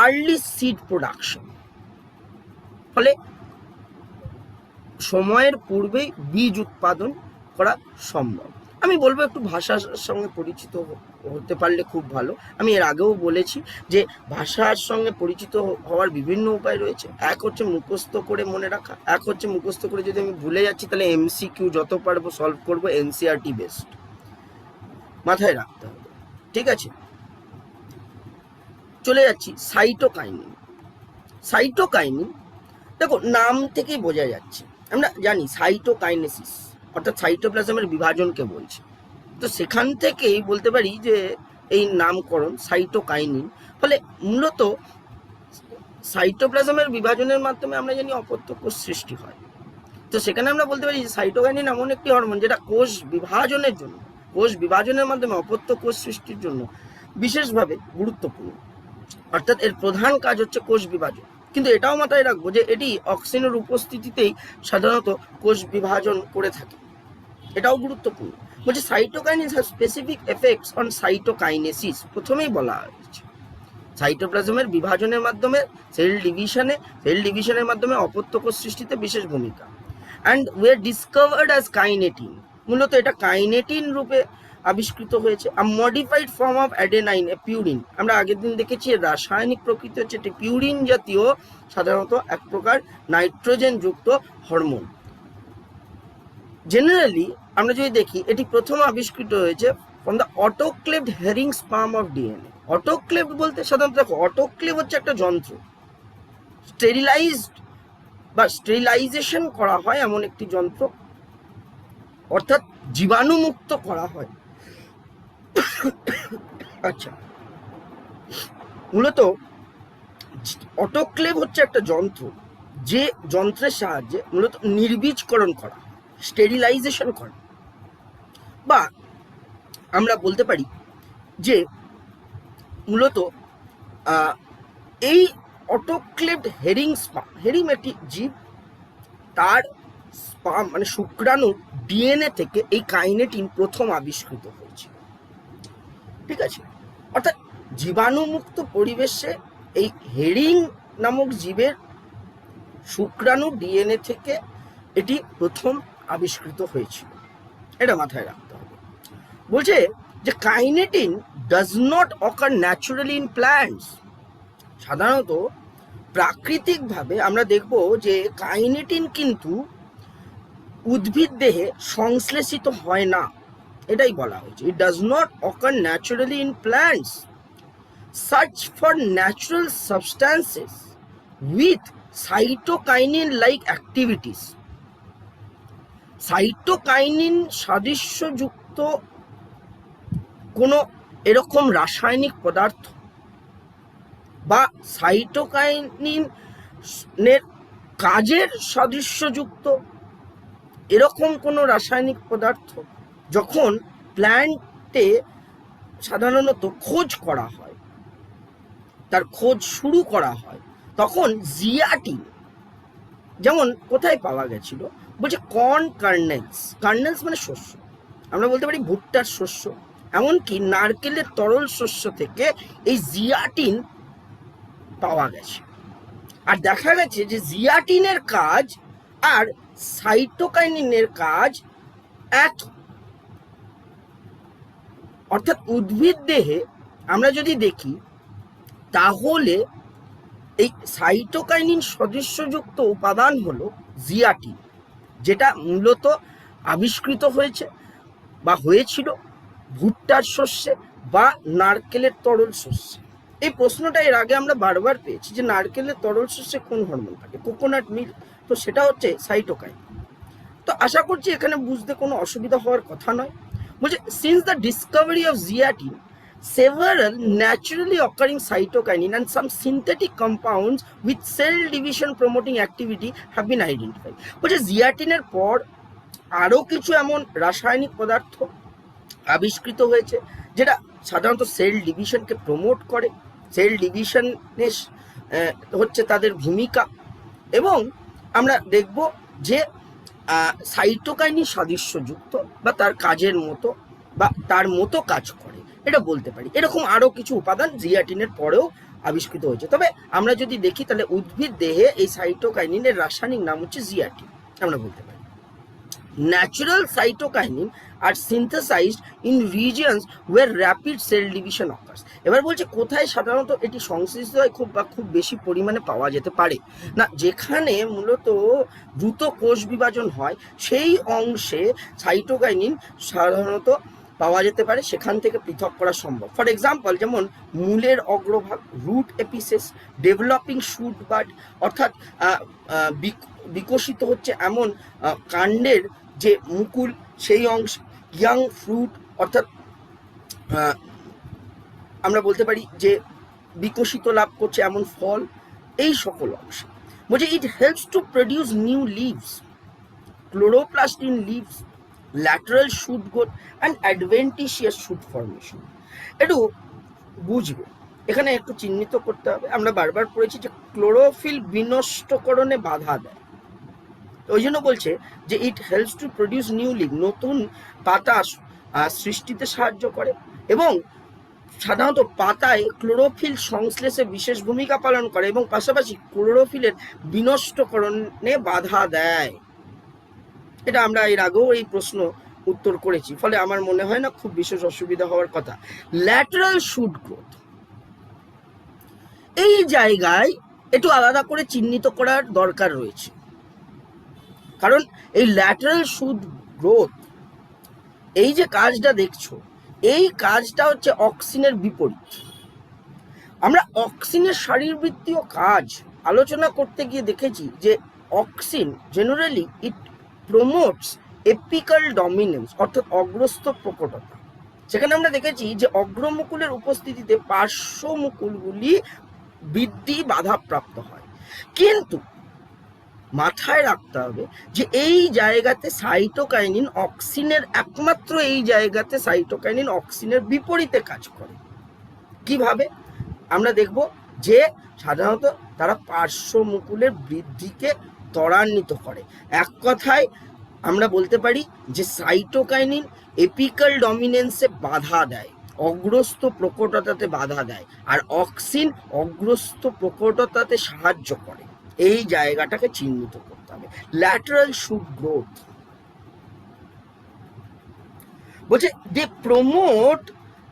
[SPEAKER 1] early seed production, ফলে সময়ের পূর্বেই বীজ উৎপাদন করা সম্ভব। আমি বলবো একটু ভাষার সঙ্গে পরিচিত হতে পারলে খুব ভালো। আমি এর আগেও বলেছি যে ভাষার সঙ্গে পরিচিত হওয়ার বিভিন্ন উপায় রয়েছে। এক হচ্ছে মুখস্থ করে মনে রাখা, এক হচ্ছে মুখস্থ করে যদি আমি ভুলে যাচ্ছি তাহলে MCQ যত পারবো সলভ করবো, NCERT বেসড মাথায় রাখতে হবে, ঠিক আছে। চলে যাচ্ছি সাইটোকাইনিন। সাইটোকাইনিন দেখো নাম থেকেই বোঝা যাচ্ছে, আমরা জানি সাইটোকাইনেসিস অর্থাৎ সাইটোপ্লাজমের বিভাজনকে বলছে, তো সেখান থেকেই বলতে পারি যে এই নামকরণ সাইটোকাইনিন। ফলে মূলত সাইটোপ্লাজমের বিভাজনের মাধ্যমে আমরা জানি অপত্য কোষ সৃষ্টি হয়, তো সেখানে আমরা বলতে পারি যে সাইটোকাইনিন এমন একটি হরমোন যেটা কোষ বিভাজনের জন্য, কোষ বিভাজনের মাধ্যমে অপত্য কোষ সৃষ্টির জন্য বিশেষভাবে গুরুত্বপূর্ণ। অর্থাৎ এর প্রধান কাজ হচ্ছে কোষ বিভাজন, কিন্তু এটাও মাথায় রাখবো যে এটি অক্সিনের উপস্থিতিতেই সাধারণত কোষ বিভাজন করে থাকে, এটাও গুরুত্বপূর্ণ। বলছে cytokinin have specific effects on cytokinesis, প্রথমেই বলা হয়েছে সাইটোপ্লাজমের বিভাজনের মাধ্যমে সেল ডিভিশনের মাধ্যমে অপত্য কোষ সৃষ্টিতে বিশেষ ভূমিকা। And were discovered as kinetin, মূলত এটা কাইনেটিন রূপে আবিষ্কৃত হয়েছে। A modified form of adenine, purine, আমরা আগের দিন দেখেছি রাসায়নিক প্রকৃতি হচ্ছে এটি পিউরিন জাতীয় সাধারণত এক প্রকার নাইট্রোজেন যুক্ত হরমোন। জেনারেলি আমরা যদি দেখি এটি প্রথম আবিষ্কৃত হয়েছে from the autoclaved herring sperm of DNA। Autoclaved বলতে সাধারণত দেখো অটোক্লেভ হচ্ছে একটা যন্ত্র, স্টেরিলাইজড বা স্টেরিলাইজেশন করা হয় এমন একটি যন্ত্র অর্থাৎ জীবাণুমুক্ত করা হয়। আচ্ছা, মূলত অটোক্লেভ হচ্ছে একটা যন্ত্র, যে যন্ত্রের সাহায্যে মূলত নির্বীজকরণ করা, স্টেরিলাইজেশন করা, বা আমরা বলতে পারি যে মূলত এই অটোক্লেভড হেরিং স্পার্ম, হেরিং একটি জীব, তার স্পার্ম মানে শুক্রাণুর ডিএনএ থেকে এই কাইনেটিন প্রথম আবিষ্কৃত হয়েছে। ঠিক আছে, অর্থাৎ জীবাণুমুক্ত পরিবেশে এই হেরিং নামক জীবের শুক্রাণু ডিএনএ থেকে এটি প্রথম আবিষ্কৃত হয়েছিল, এটা মাথায় রাখতে হবে। বলছে যে kinetin does not occur naturally in plants. সাধারণত প্রাকৃতিকভাবে আমরা দেখব যে কাইনেটিন কিন্তু উদ্ভিদ দেহে সংশ্লেষিত হয় না, এটাই বলা হয়েছে। It does not occur naturally in plants. Search for natural substances with cytokinin like activities. Cytokinin সাদৃশ্যযুক্ত কোনো এরকম রাসায়নিক পদার্থ বা সাইটোকাইনিনের কাজের সাদৃশ্যযুক্ত এরকম কোনো রাসায়নিক পদার্থ যখন প্ল্যান্টে সাধারণত খোঁজ করা হয়, তার খোঁজ শুরু করা হয়, তখন জিয়াটিন যেমন কোথায় পাওয়া গেছিল, বলছে কর্ন কার্নেলস। কার্নেলস মানে শস্য, আমরা বলতে পারি ভুট্টার শস্য, এমনকি নারকেলের তরল শস্য থেকে এই জিয়াটিন পাওয়া গেছে। আর দেখা গেছে যে জিয়াটিনের কাজ আর সাইটোকাইনিনের কাজ এক, অর্থাৎ উদ্ভিদ দেহে আমরা যদি দেখি তাহলে এই সাইটোকাইনিন সদস্যযুক্ত উপাদান হলো জিয়াটিন, যেটা মূলত আবিষ্কৃত হয়েছে বা হয়েছিল ভুট্টার শস্যে বা নারকেলের তরল শস্যে। এই প্রশ্নটা এর আগে আমরা বারবার পেয়েছি যে নারকেলের তরল শস্যে কোন হরমোন থাকে, কোকোনাট মিল্ক, তো সেটা হচ্ছে সাইটোকাইন। তো আশা করছি এখানে বুঝতে কোনো অসুবিধা হওয়ার কথা নয়। বলছে since the Discovery of zeatin several naturally occurring cytokinin and some synthetic compounds with cell division promoting activity have been identified. বলছে জিয়াটিনের পর আরও কিছু এমন রাসায়নিক পদার্থ আবিষ্কৃত হয়েছে যেটা সাধারণত সেল ডিভিশনকে প্রমোট করে, সেল ডিভিশনের হচ্ছে তাদের ভূমিকা, এবং আমরা দেখব যে সাইটোকাইনিন সাদৃশ্যযুক্ত বা তার কাজের মতো বা তার মতো কাজ করে, এটা বলতে পারি। এরকম আরও কিছু উপাদান জিয়াটিনের পরেও আবিষ্কৃত হয়েছে। তবে আমরা যদি দেখি তাহলে উদ্ভিদ দেহে এই সাইটোকাইনিনের রাসায়নিক নাম হচ্ছে জিয়াটিন, আমরা বলতে পারি। Natural cytokinin are synthesised in regions where rapid cell division occurs. এবার বলছে কোথায় সাধারণত এটি সংশ্লিষ্ট হয় খুব বেশি পরিমাণে পাওয়া যেতে পারে না, যেখানে মূলত দ্রুত কোষ বিভাজন হয় সেই অংশে সাইটোকাইনিন সাধারণত পাওয়া যেতে পারে, সেখান থেকে পৃথক করা সম্ভব। ফর এক্সাম্পল যেমন মূলের অগ্রভাগ, রুট এপিসেস, ডেভেলপিং শুট বাড, অর্থাৎ বিকশিত হচ্ছে এমন কাণ্ডের যে মুকুল সেই অংশ, ইয়াং ফ্রুট অর্থাৎ আমরা বলতে পারি যে বিকশিত লাভ করছে এমন ফল, এই সকল অংশ। বলছে it helps to produce new leaves, chloroplast in leaves, lateral shoot growth and adventitious shoot formation. একটু বুঝবে, এখানে একটু চিহ্নিত করতে হবে। আমরা বারবার পড়েছি যে ক্লোরোফিল বিনষ্টকরণে বাধা দেয়, ওই জন্য বলছে যে it helps to produce new leaf, নতুন পাতা সৃষ্টিতে সাহায্য করে, এবং সাধারণত পাতায় ক্লোরোফিল সংশ্লেষে বিশেষ ভূমিকা পালন করে, এবং পাশাপাশি ক্লোরোফিলের বিনষ্টকরণে বাধা দেয়। এটা আমরা এর আগেও এই প্রশ্ন উত্তর করেছি, ফলে আমার মনে হয় না খুব বিশেষ অসুবিধা হওয়ার কথা। ল্যাটারাল শুট গ্রোথ, এই জায়গায় একটু আলাদা করে চিহ্নিত করার দরকার রয়েছে, কারণ এই ল্যাটারাল শুট গ্রোথ এই যে কাজটা দেখছো, এই কাজটা হচ্ছে অক্সিনের বিপরীত। আমরা অক্সিনের শারীরবৃত্তীয় কাজ আলোচনা করতে গিয়ে দেখেছি যে auxin generally it promotes apical dominance অর্থাৎ অগ্রস্থ প্রকটতা। সেখানে আমরা দেখেছি যে অগ্রমুকুলের উপস্থিতিতে পার্শ্ব মুকুলগুলি বৃদ্ধি বাধাপ্রাপ্ত হয়, কিন্তু মাথায় রাখতে হবে যে এই জায়গাতে সাইটোকাইনিন অক্সিনের একমাত্র এই জায়গাতে সাইটোকাইনিন অক্সিনের বিপরীতে কাজ করে। কিভাবে আমরা দেখব যে সাধারণত তারা পার্শ্ব মুকুলের বৃদ্ধিকে ত্বরান্বিত করে। এক কথায় আমরা বলতে পারি যে সাইটোকাইনিন এপিক্যাল ডমিনেন্সে বাধা দেয়, অগ্রস্থ প্রকটতাতে বাধা দেয়, আর অক্সিন অগ্রস্থ প্রকটতাতে সাহায্য করে। এই জায়গাটাকে চিহ্নিত করতে হবে। ল্যাটারাল শুট গ্রোথ বলছে দে প্রমোট,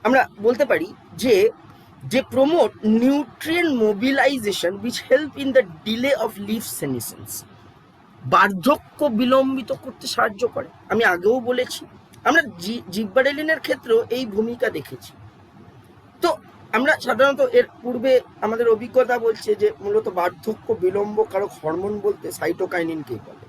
[SPEAKER 1] আমরা বলতে পারি যে promote nutrient mobilisation which help in the delay of leaf senescence, বার্ধক্য বিলম্বিত করতে সাহায্য করে। আমি আগেও বলেছি, আমরা জিব্বারেলিনের ক্ষেত্রেও এই ভূমিকা দেখেছি। তো আমরা সাধারণত এর পূর্বে আমাদের অভিজ্ঞতা বলছে যে মূলত বার্ধক্য বিলম্বকারক হরমোন বলতে সাইটোকাইনিনকেই বলে,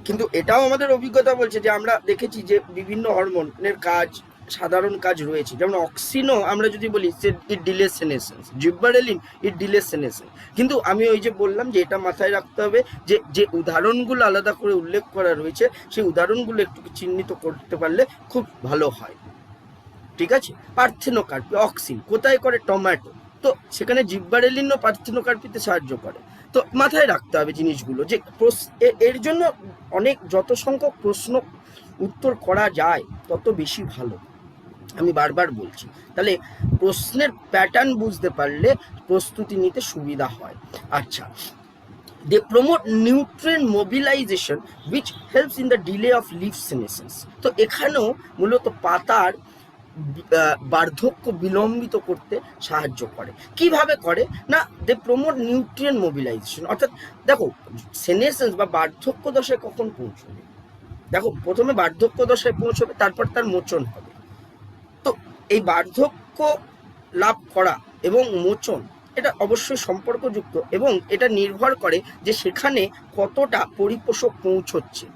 [SPEAKER 1] কিন্তু এটাও আমাদের অভিজ্ঞতা বলছে যে আমরা দেখেছি যে বিভিন্ন হরমোনের কাজ, সাধারণ কাজ রয়েছে। যেমন অক্সিনও আমরা যদি বলি ইট ডিলেস সেনেসেন্স, জিব্বারেলিন ইট ডিলেস সেনেসেন্স। কিন্তু আমি ওই যে বললাম যে এটা মাথায় রাখতে হবে যে যে উদাহরণগুলো আলাদা করে উল্লেখ করা রয়েছে সেই উদাহরণগুলো একটু চিহ্নিত করতে পারলে খুব ভালো হয়। ঠিক আছে, পার্থেনোকার্পি অক্সিন কোথায় করে? টমেটো। তো সেখানে জিব্বারেলিনও পার্থেনোকার্পিতে সাহায্য করে। তো মাথায় রাখতে হবে জিনিসগুলো, যে এর জন্য অনেক যত সংখ্যক প্রশ্ন উত্তর করা যায় তত বেশি ভালো। আমি বারবার বলছি, তাহলে প্রশ্নের প্যাটার্ন বুঝতে পারলে প্রস্তুতি নিতে সুবিধা হয়। আচ্ছা, they promote nutrient mobilization which helps in the delay of leaf senescence। তো এখানেও মূলত পাতার বার্ধক্য বিলম্বিত করতে সাহায্য করে। কিভাবে করে না, দে প্রমোট নিউট্রিয়েন্ট মোবিলাইজেশন। অর্থাৎ দেখো, সেনেসেন্স বা বার্ধক্য দশায় কখন পৌঁছবে? দেখো, প্রথমে বার্ধক্য দশায় পৌঁছবে, তারপর তার মোচন হবে। তো এই বার্ধক্য লাভ করা এবং মোচন এটা অবশ্যই সম্পর্কযুক্ত, এবং এটা নির্ভর করে যে সেখানে কতটা পরিপোষক পৌঁছচ্ছে।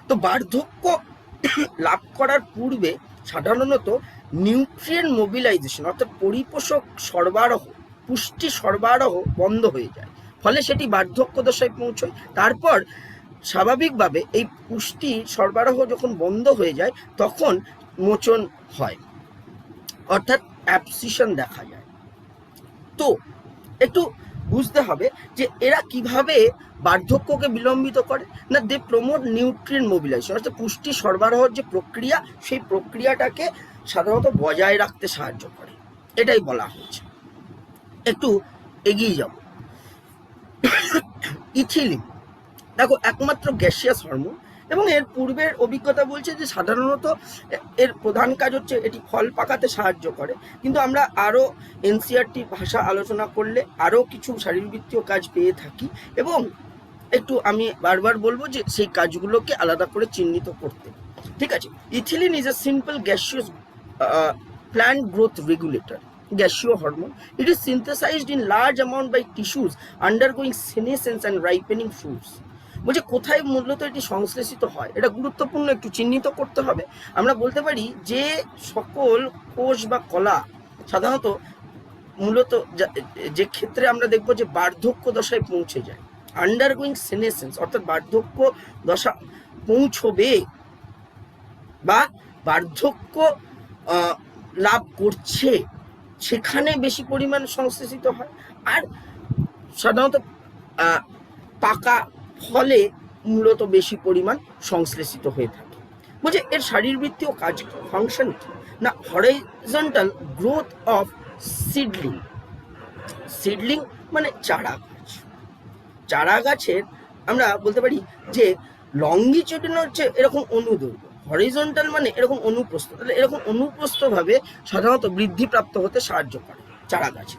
[SPEAKER 1] তো বার্ধক্য লাভ করার পূর্বে সাধারণত নিউট্রিয়েন্ট মোবিলাইজেশন অর্থাৎ পরিপোষক সরবরাহ, পুষ্টি সরবরাহ বন্ধ হয়ে যায়, ফলে সেটি বার্ধক্য দশায় পৌঁছয়। তারপর স্বাভাবিকভাবে এই পুষ্টি সরবরাহ যখন বন্ধ হয়ে যায় তখন মোচন হয়, অর্থাৎ অ্যাবসিশন দেখা যায়। তো একটু বুঝতে হবে যে এরা কিভাবে বার্ধক্যকে বিলম্বিত করে না, দে প্রমোট নিউট্রিয়েন্ট মোবিলাইজেশন অর্থাৎ পুষ্টি সরবরাহের যে প্রক্রিয়া, সেই প্রক্রিয়াটাকে সাধারণত বজায় রাখতে সাহায্য করে, এটাই বলা হচ্ছে। একটু এগিয়ে যাব। ইথিলিন দেখো একমাত্র গ্যাসিয়াস হরমোন, এবং এর পূর্বের অভিজ্ঞতা বলছে যে সাধারণত এর প্রধান কাজ হচ্ছে এটি ফল পাকাতে সাহায্য করে, কিন্তু আমরা আরও এনসিআরটি ভাষা আলোচনা করলে আরও কিছু শারীরবৃত্তীয় কাজ পেয়ে থাকি, এবং একটু আমি বারবার বলবো যে সেই কাজগুলোকে আলাদা করে চিহ্নিত করতে। ঠিক আছে, ethylene is a simple gaseous plant growth regulator, গ্যাসীয় hormone. It is synthesised in large amount by tissues undergoing senescence and ripening fruits. বলছে কোথায় মূলত এটি সংশ্লেষিত হয়, এটা গুরুত্বপূর্ণ একটু চিহ্নিত করতে হবে। আমরা বলতে পারি যে সকল কোষ বা কলা সাধারণত মূলত যে ক্ষেত্রে আমরা দেখব যে বার্ধক্য দশায় পৌঁছে যায়, আন্ডারগোয়িং সেনেসেন্স অর্থাৎ বার্ধক্য দশা পৌঁছবে বা বার্ধক্য লাভ করছে, সেখানে বেশি পরিমাণ সংশ্লেষিত হয়। আর সাধারণত পাকা ফলে মূলত বেশি পরিমাণ সংশ্লেষিত হয়ে থাকে। বলছে এর শারীরবৃত্তীয় কাজ ফাংশন কি না, horizontal growth of seedling. Seedling মানে চারা গাছ। চারা গাছের আমরা বলতে পারি যে লংগিটিউডিনাল হচ্ছে এরকম অনুদৈর্ঘ্য, হরিজন্টাল মানে এরকম অনুপ্রস্থ, তাহলে এরকম অনুপ্রস্থভাবে সাধারণত বৃদ্ধিপ্রাপ্ত হতে সাহায্য করে চারা গাছে।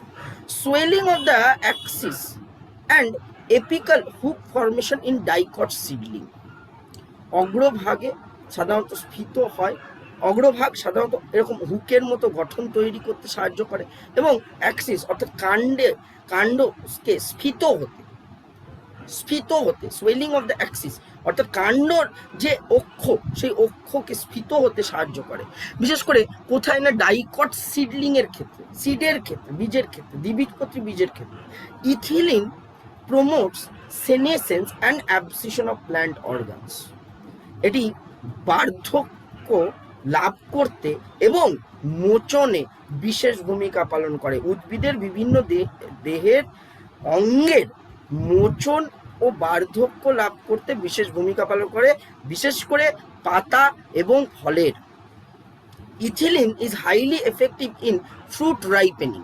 [SPEAKER 1] Swelling of the axis and apical hook formation in dicot seedling. অগ্রভাগে সাধারণত স্ফীত হয়, অগ্রভাগ সাধারণত এরকম হুকের মতো গঠন তৈরি করতে সাহায্য করে, এবং অ্যাক্সিস অর্থাৎ কাণ্ডকে স্ফীত হতে স্ফীত হতে, সোয়েলিং অফ দ্য অ্যাক্সিস, অর্থাৎ কাণ্ডর যে অক্ষ সেই অক্ষকে স্ফীত হতে সাহায্য করে। বিশেষ করে কোথায় না ডাইকট সিডলিংয়ের ক্ষেত্রে, সিডের ক্ষেত্রে, বীজের ক্ষেত্রে, দ্বিবীজপত্রী বীজের ক্ষেত্রে ethylene promotes senescence and abscission of plant organs. এটি বার্ধক্য লাভ করতে এবং মোচনে বিশেষ ভূমিকা পালন করে। উদ্ভিদের বিভিন্ন দেহের অঙ্গের মোচন ও বার্ধক্য লাভ করতে বিশেষ ভূমিকা পালন করে, বিশেষ করে পাতা এবং ফলের। Ethylene is highly effective in fruit ripening.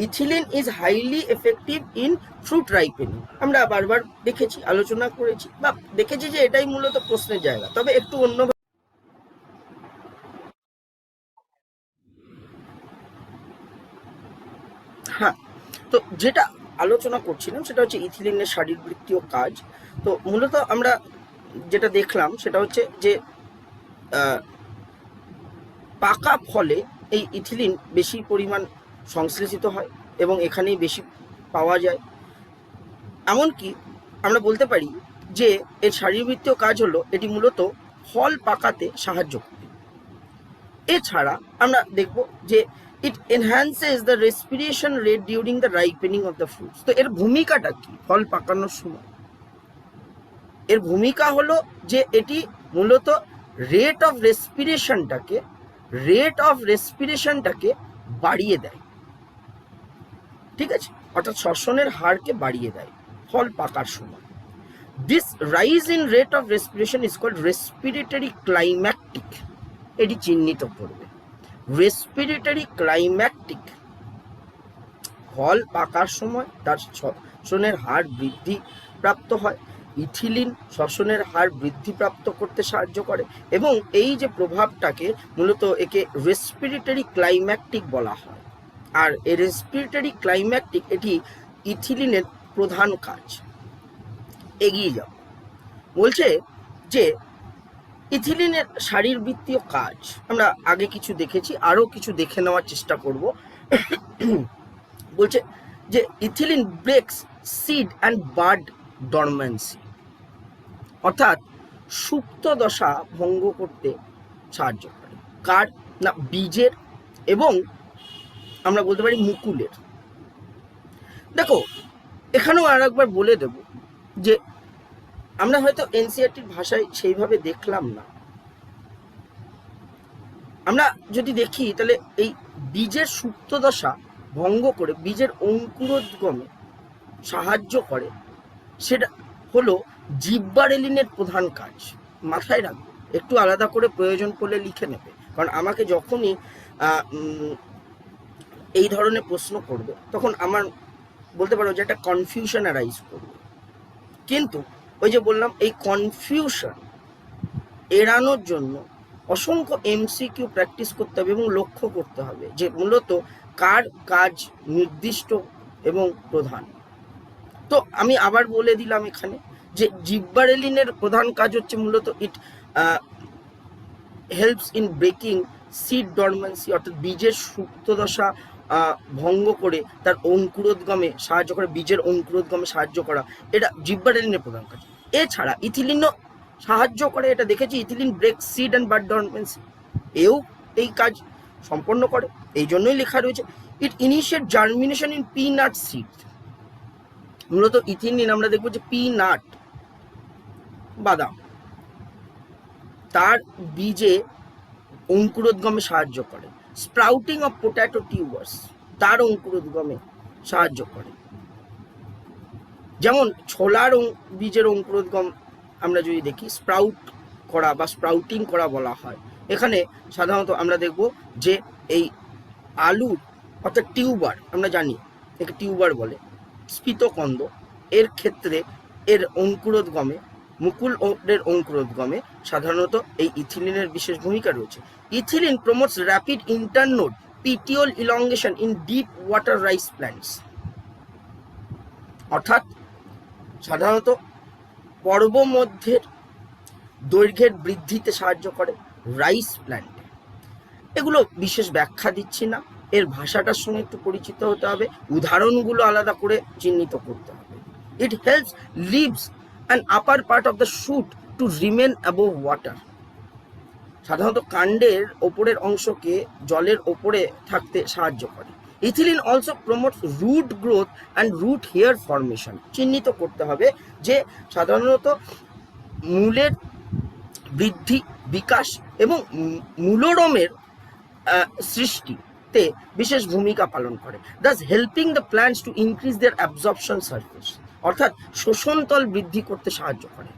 [SPEAKER 1] Ethylene is highly effective in fruit ripening. আমরা বারবার দেখেছি, আলোচনা করেছি বা দেখেছি যে এটাই মূলত প্রশ্নের জায়গা, তবে একটু অন্য। হ্যাঁ, তো যেটা আলোচনা করছিলাম সেটা হচ্ছে ইথিলিনের শারীরবৃত্তীয় কাজ। তো মূলত আমরা যেটা দেখলাম সেটা হচ্ছে যে পাকা ফলে এই ইথিলিন বেশি পরিমাণ সংশ্লেষিত হয় এবং এখানেই বেশি পাওয়া যায়। এমনকি আমরা বলতে পারি যে এর শারীরবৃত্তীয় কাজ হলো এটি মূলত ফল পাকাতে সাহায্য করে। এছাড়া আমরা দেখব যে it enhances the respiration rate during the ripening of the fruits. তো এর ভূমিকাটা কি ফল পাকানোর সময়? এর ভূমিকা হলো যে এটি মূলত রেট অফ রেসপিরেশনটাকে বাড়িয়ে দেয়, ঠিক আছে, অর্থাৎ শ্বসনের হারকে বাড়িয়ে দেয় ফল পাকার সময়। This rise in rate of respiration is called respiratory climacteric. এটি চিহ্নিত করবে রেসপিরেটরি ক্লাইম্যাকটিক। ফল পাকার সময় তার শ্বসনের হার বৃদ্ধি প্রাপ্ত হয়। ইথিলিন শ্বসনের হার বৃদ্ধিপ্রাপ্ত করতে সাহায্য করে এবং এই যে প্রভাবটাকে মূলত একে রেসপিরেটরি ক্লাইম্যাকটিক বলা হয়। আর এই রেসপিরেটরি ক্লাইম্যাকটিক এটি ইথিলিনের প্রধান কাজ। এগিয়ে যাব, বলছে যে ইথিলিনের শারীরবৃত্তীয় কাজ আমরা আগে কিছু দেখেছি, আরও কিছু দেখে নেওয়ার চেষ্টা করব। বলছে যে ethylene breaks seed and bud dormancy, অর্থাৎ সুপ্ত দশা ভঙ্গ করতে সাহায্য করে। কার না? বীজের এবং আমরা বলতে পারি মুকুলের। দেখো এখানেও আর একবার বলে দেব যে আমরা হয়তো এনসিইআরটির ভাষায় সেইভাবে দেখলাম না। আমরা যদি দেখি তাহলে এই বীজের সুপ্ত দশা ভঙ্গ করে বীজের অঙ্কুরোদ্গমে সাহায্য করে, সেটা হলো জিব্বারেলিনের প্রধান কাজ। মাথায় রাখবে, একটু আলাদা করে প্রয়োজন পড়লে লিখে নেবে, কারণ আমাকে যখনই এই ধরনের প্রশ্ন করবে তখন আমার বলতে পারো যে একটা কনফিউশন অ্যারাইজ করবে। কিন্তু ওই যে বললাম, এই কনফিউশন এড়ানোর জন্য অসংখ্য এমসিকিউ প্র্যাকটিস করতে হবে এবং লক্ষ্য করতে হবে যে মূলত কার কাজ নির্দিষ্ট এবং প্রধান। তো আমি আবার বলে দিলাম এখানে যে জিব্বারেলিনের প্রধান কাজ হচ্ছে মূলত it helps in breaking seed dormancy, অর্থাৎ বীজের সুপ্তদশা ভঙ্গ করে তার অঙ্কুরোদ্গমে সাহায্য করে, বীজের অঙ্কুরোদ্গমে সাহায্য করা, এটা জিব্বারেলিনের প্রধান কাজ। এছাড়া ইথিলিনও সাহায্য করে, এটা দেখেছি। Ethylene break seed and bud dormancy, এও এই কাজ সম্পন্ন করে, এই জন্যই লেখা রয়েছে it initiate germination in peanut seed. মূলত ইথিলিন আমরা দেখবো যে পিনাট বাদাম, তার বীজে অঙ্কুরোদ্গমে সাহায্য করে। স্প্রাউটিং অফ পোট্যাটো টিউবার্স, তার অঙ্কুরোদ্গমে সাহায্য করে। যেমন ছোলার বীজের অঙ্কুরোদ্গম আমরা যদি দেখি, স্প্রাউট করা বা স্প্রাউটিং করা বলা হয়। এখানে সাধারণত আমরা দেখব যে এই আলু অর্থাৎ টিউবার, আমরা জানি একে টিউবার বলে, স্ফীতকন্দ, এর ক্ষেত্রে এর অঙ্কুরোদ্গমে, মুকুলের অঙ্কুরোদ্গমে সাধারণত এই ইথিলিনের বিশেষ ভূমিকা রয়েছে। Ethylene promotes rapid internode petiole elongation in deep water rice plants, অর্থাৎ সাধারণত পর্বমধ্যের দৈর্ঘ্যের বৃদ্ধিতে সাহায্য করে রাইস প্ল্যান্টে। এগুলো বিশেষ ব্যাখ্যা দিচ্ছি না, এর ভাষাটার সঙ্গে একটু পরিচিত হতে হবে, উদাহরণগুলো আলাদা করে চিহ্নিত করতে হবে। It helps leaves and upper part of the shoot to remain above water. সাধারণত কাণ্ডের ওপরের অংশকে জলের ওপরে থাকতে সাহায্য করে। Ethylene also promotes root growth and root hair formation. চিহ্নিত করতে হবে যে সাধারণত মূলের বৃদ্ধি, বিকাশ এবং মূলরমের সৃষ্টিতে বিশেষ ভূমিকা পালন করে, thus helping the plants to increase their absorption surface, অর্থাৎ শোষণতল বৃদ্ধি করতে সাহায্য করে।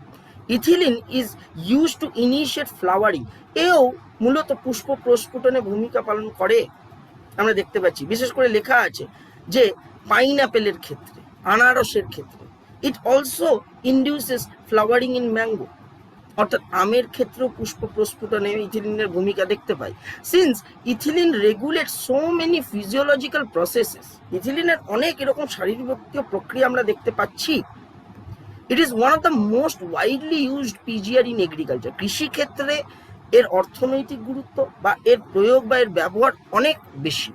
[SPEAKER 1] Ethylene is use to initiate flowering, এও মূলত পুষ্প প্রস্ফুটনে ভূমিকা পালন করে। আমরা দেখতে পাচ্ছি বিশেষ করে লেখা আছে যে পাইনঅ্যাপেলের ক্ষেত্রে, আনারসের ক্ষেত্রে। It also induces flowering in mango, অর্থাৎ আমের ক্ষেত্রেও পুষ্প প্রস্ফুটনে ইথিলিনের ভূমিকা দেখতে পাই। Since ethylene regulate so many physiological processes, ইথিলিনের অনেক এরকম শারীরবৃত্তীয় প্রক্রিয়া আমরা দেখতে পাচ্ছি। It is one of the most widely used PGR in agriculture, কৃষিক্ষেত্রে এর অর্থনৈতিক গুরুত্ব বা এর প্রয়োগ বা এর ব্যবহার অনেক বেশি,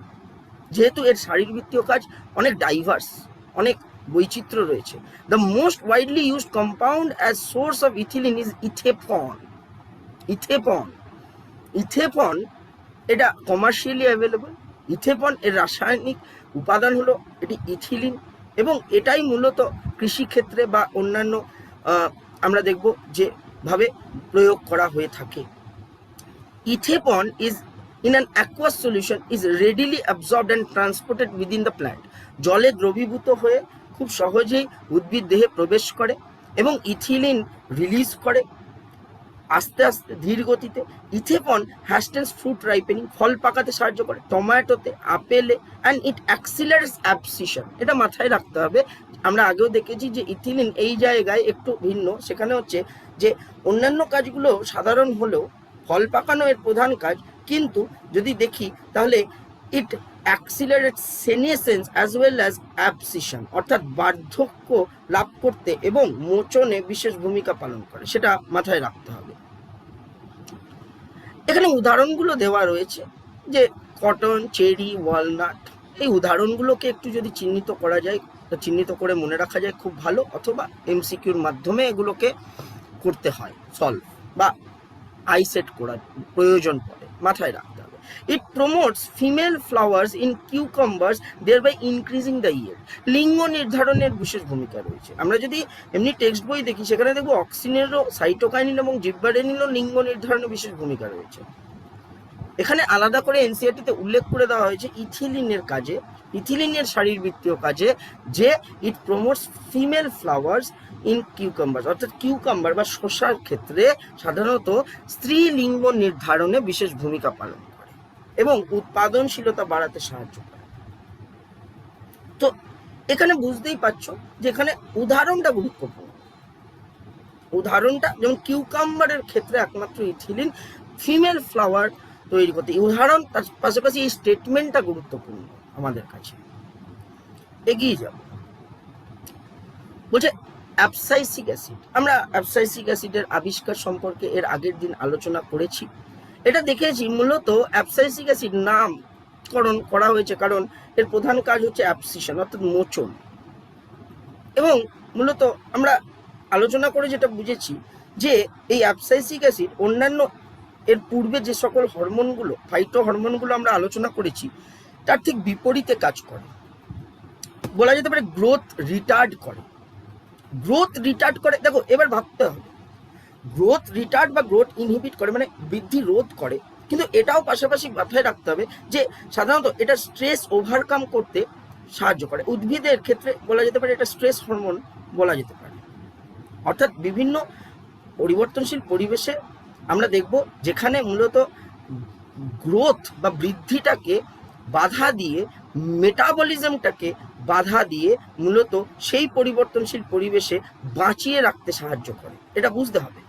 [SPEAKER 1] যেহেতু এর শারীরবৃত্তীয় কাজ অনেক ডাইভার্স, অনেক বৈচিত্র্য রয়েছে। The most widely used compound as source of ethylene is ethephon. Ethephon এটা কমার্শিয়ালি অ্যাভেলেবল। ইথেপন এর রাসায়নিক উপাদান হলো এটি ইথিলিন, এবং এটাই মূলত কৃষিক্ষেত্রে বা অন্যান্য আমরা দেখব যেভাবে প্রয়োগ করা হয়ে থাকে। ইথেপন is in an aqueous solution is readily absorbed and transported within the plant, জলে দ্রবীভূত হয়ে খুব সহজেই উদ্ভিদ দেহে প্রবেশ করে এবং ইথিলিন রিলিজ করে আস্তে আস্তে ধীর গতিতে। ইথেপন হ্যাস্টেন্স ফ্রুট রাইপেনিং, ফল পাকাতে সাহায্য করে, টমেটোতে, আপেলে, অ্যান্ড ইট অ্যাক্সিলারেটস অ্যাবসিশন। এটা মাথায় রাখতে হবে, আমরা আগেও দেখেছি যে ইথিলিন এই জায়গায় একটু ভিন্ন, সেখানে হচ্ছে যে অন্যান্য কাজগুলো সাধারণ হলেও ফল পাকানো এর প্রধান কাজ, কিন্তু যদি দেখি তাহলে ইট অ্যাক্সিলারেটস সেনেসেন্স অ্যাজ ওয়েল অ্যাজ অ্যাবসিশন, অর্থাৎ বার্ধক্য লাভ করতে এবং মোচনে বিশেষ ভূমিকা পালন করে, সেটা মাথায় রাখতে হবে। এখানে উদাহরণগুলো দেওয়া রয়েছে যে কটন, চেরি, ওয়ালনাট, এই উদাহরণগুলোকে একটু যদি চিহ্নিত করা যায়, চিহ্নিত করে মনে রাখা যায় খুব ভালো, অথবা এমসিকিউর মাধ্যমে এগুলোকে করতে হয় সলভ, বা আইসেট করার প্রয়োজন পড়ে, মাথায় রাখতে হবে। It promotes female flowers in cucumbers, thereby increasing the yield. লিঙ্গ নির্ধারণের বিশেষ ভূমিকা রয়েছে। আমরা যদি এমনি টেক্সট বই দেখি সেখানে দেখবো অক্সিনেরও, সাইটোকাইনিন এবং জিব্বারেনিনও লিঙ্গ নির্ধারণে বিশেষ ভূমিকা রয়েছে। এখানে আলাদা করে এনসিইআরটিতে উল্লেখ করে দেওয়া হয়েছে ইথিলিনের কাজে, ইথিলিনের শারীরবৃত্তীয় কাজে, যে it promotes female flowers in cucumber, অর্থাৎ কিউকাম্বার বা শসার ক্ষেত্রে সাধারণত স্ত্রীলিঙ্গ নির্ধারণে বিশেষ ভূমিকা পালন করে এবং উৎপাদনশীলতা বাড়াতে সাহায্য করে। তো এখানে বুঝতেই পারছো যে এখানে উদাহরণটা গুরুত্বপূর্ণ। উদাহরণটা যেমন কিউকাম্বারের ক্ষেত্রে একমাত্র ইথিলিন ফিমেল ফ্লাওয়ার তৈরি করতে, উদাহরণ তার পাশাপাশি এই স্টেটমেন্টটা গুরুত্বপূর্ণ আমাদের কাছে। এগিয়ে যাব, বলছে অ্যাবসাইসিক অ্যাসিড। আমরা অ্যাবসাইসিক অ্যাসিডের আবিষ্কার সম্পর্কে এর আগের দিন আলোচনা করেছি। এটা দেখেছি মূলত অ্যাবসাইসিক অ্যাসিড নামকরণ করা হয়েছে কারণ এর প্রধান কাজ হচ্ছে অ্যাবসিশন, অর্থাৎ মোচন। এবং মূলত আমরা আলোচনা করে যেটা বুঝেছি যে এই অ্যাবসাইসিক অ্যাসিড অন্যান্য এর পূর্বে যে সকল হরমোনগুলো, ফাইটো হরমোনগুলো আমরা আলোচনা করেছি, তার ঠিক বিপরীতে কাজ করে। বলা যেতে পারে গ্রোথ রিটার্ড করে। গ্রোথ রিটার্ড করে, দেখো এবার ভাবতে হবে, গ্রোথ রিটার্ড বা গ্রোথ ইনহিবিট করে মানে বৃদ্ধি রোধ করে, কিন্তু এটাও পাশাপাশি মাথায় রাখতে হবে যে সাধারণত এটা স্ট্রেস ওভারকাম করতে সাহায্য করে। উদ্ভিদের ক্ষেত্রে বলা যেতে পারে এটা স্ট্রেস হরমোন বলা যেতে পারে। অর্থাৎ বিভিন্ন পরিবর্তনশীল পরিবেশে আমরা দেখব যেখানে মূলত গ্রোথ বা বৃদ্ধিটাকে বাধা দিয়ে, মেটাবলিজমটাকে বাধা দিয়ে মূলত সেই পরিবর্তনশীল পরিবেশে বাঁচিয়ে রাখতে সাহায্য করে, এটা বুঝতে হবে।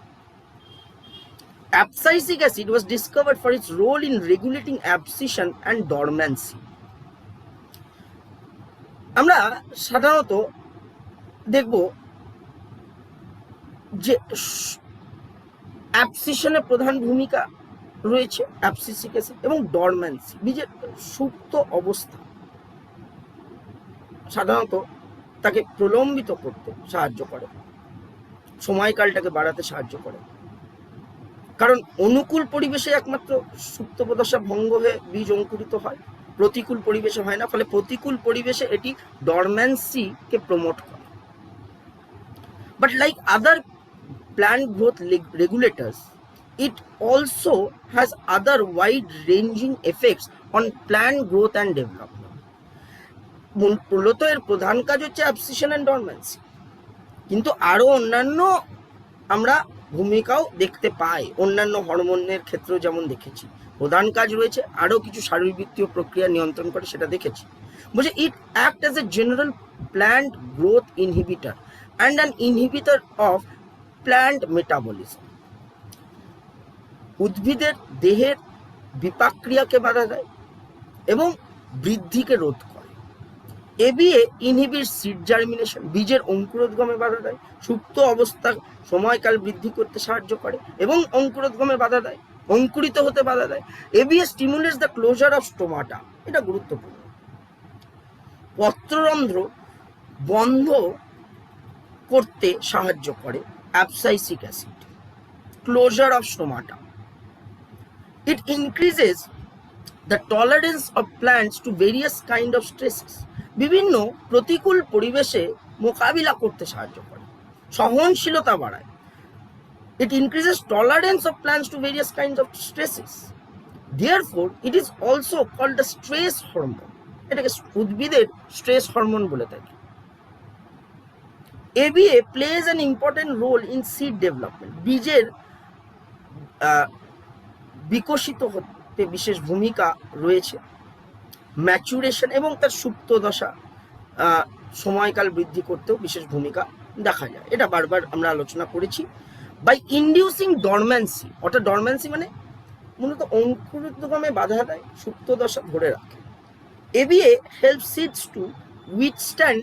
[SPEAKER 1] Abscisic acid was discovered for its role in regulating abscission and dormancy. আমরা সাধারণত দেখব যে অ্যাবসিশনের প্রধান ভূমিকা রয়েছে অ্যাবসিসিক অ্যাসিড, এবং ডরম্যান্সি, বীজের সুপ্ত অবস্থা সাধারণত তাকে প্রলম্বিত করতে সাহায্য করে, সময়কালটাকে বাড়াতে সাহায্য করে। কারণ অনুকূল পরিবেশে একমাত্র সুপ্তপ্রদশা ভঙ্গ হয়ে বীজ অঙ্কুরিত হয়, প্রতিকূল পরিবেশে হয় না। ফলে প্রতিকূল পরিবেশে এটি ডরম্যান্সিকে প্রমোট করে। But like other plant growth regulators, it also has other wide-ranging effects on plant growth and development. মূলত এর প্রধান কাজ হচ্ছে অ্যাবসিশন অ্যান্ড ডরম্যান্সি, কিন্তু আরও অন্যান্য আমরা ভূমিকাও দেখতে পাই, অন্যান্য হরমোনের ক্ষেত্রেও যেমন দেখেছি। প্রধান কাজ রয়েছে, আরও কিছু শারীরবৃত্তীয় প্রক্রিয়া নিয়ন্ত্রণ করে, সেটা দেখেছি। বলছে it act as a general plant growth inhibitor and an inhibitor of plant metabolism. উদ্ভিদের দেহের বিপাক্রিয়াকে বাধা দেয় এবং বৃদ্ধিকে রোধ করে। এবিএ ইনহিবিট সিড জার্মিনেশন, বীজের অঙ্কুরোদ্গমে বাধা দেয়, সুপ্ত অবস্থা সময়কাল বৃদ্ধি করতে সাহায্য করে এবং অঙ্কুরোদ্গমে বাধা দেয়, অঙ্কুরিত হতে বাধা দেয়। ABA stimulates the closure of stomata, এটা গুরুত্বপূর্ণ। পত্ররন্ধ্র বন্ধ করতে সাহায্য করে abscisic acid, closure of stomata. It increases the tolerance of plants to various kind of stresses. বিভিন্ন প্রতিকূল পরিবেশে মোকাবিলা করতে সাহায্য করে, সহনশীলতা বাড়ায়। It increases tolerance of plants to various kinds of stresses. Therefore, it is also called a stress hormone. এটাকে উদ্ভিদের স্ট্রেস হরমোন বলে থাকি। ABA plays an important role in seed development. বীজের বিকশিত হতে বিশেষ ভূমিকা রয়েছে, ম্যাচুরেশন এবং তার সুপ্ত দশা সময়কাল বৃদ্ধি করতেও বিশেষ ভূমিকা দেখা যায়। এটা বারবার আমরা আলোচনা করেছি। বাই ইন্ডিউসিং ডরম্যান্সি, অর্থাৎ ডরম্যান্সি মানে মূলত অঙ্কুরোদ্গমে বাধা দেয়, সুপ্ত দশা ধরে রাখে। ABA helps seeds to withstand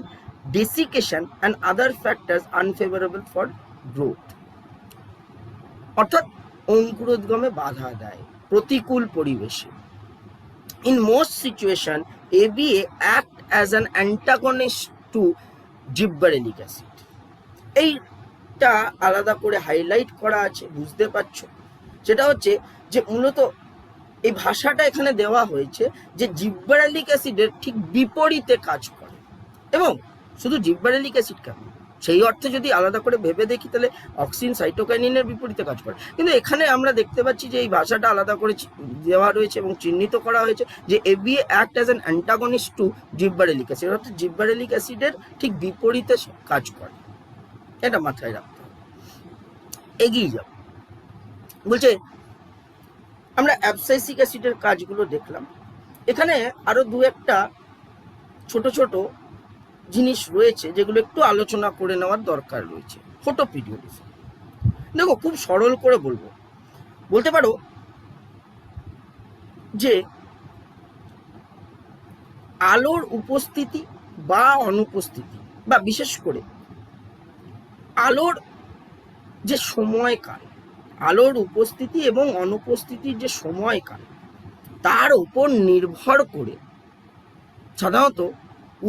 [SPEAKER 1] desiccation and other factors unfavorable for growth. অর্থাৎ অঙ্কুরোদ্গমে বাধা দেয় প্রতিকূল পরিবেশে। In most situation, ABA act as an antagonist to gibberellic acid. এইটা আলাদা করে হাইলাইট করা আছে, বুঝতে পারছো? সেটা হচ্ছে যে মূলত এই ভাষাটা এখানে দেওয়া হয়েছে যে জিব্বারেলিক অ্যাসিডের ঠিক বিপরীতে কাজ করে। এবং শুধু জিব্বারেলিক অ্যাসিড কেন, সেই অর্থে যদি আলাদা করে ভেবে দেখি তাহলে অক্সিন সাইটোকাইনিনের বিপরীতে কাজ করে। কিন্তু এখানে আমরা দেখতে পাচ্ছি যে এই ভাষাটা আলাদা করে দেওয়া রয়েছে এবং চিহ্নিত করা হয়েছে যে ABA act as an antagonist to gibberellic acid, অর্থাৎ জিব্বারেলিক অ্যাসিডের ঠিক বিপরীতে কাজ করে। এটা মাথায় রাখতে হবে। এগিয়ে যাব। বলছে আমরা অ্যাবসাইসিক অ্যাসিডের কাজগুলো দেখলাম। এখানে আরো দু একটা ছোট ছোট জিনিস রয়েছে যেগুলো একটু আলোচনা করে নেওয়ার দরকার রয়েছে। ফটোপিরিয়ডিজম দেখো, খুব সরল করে বলতে পারো যে আলোর উপস্থিতি বা অনুপস্থিতি, বা বিশেষ করে আলোর যে সময়কাল, আলোর উপস্থিতি এবং অনুপস্থিতির যে সময়কাল, তার উপর নির্ভর করে সাধারণত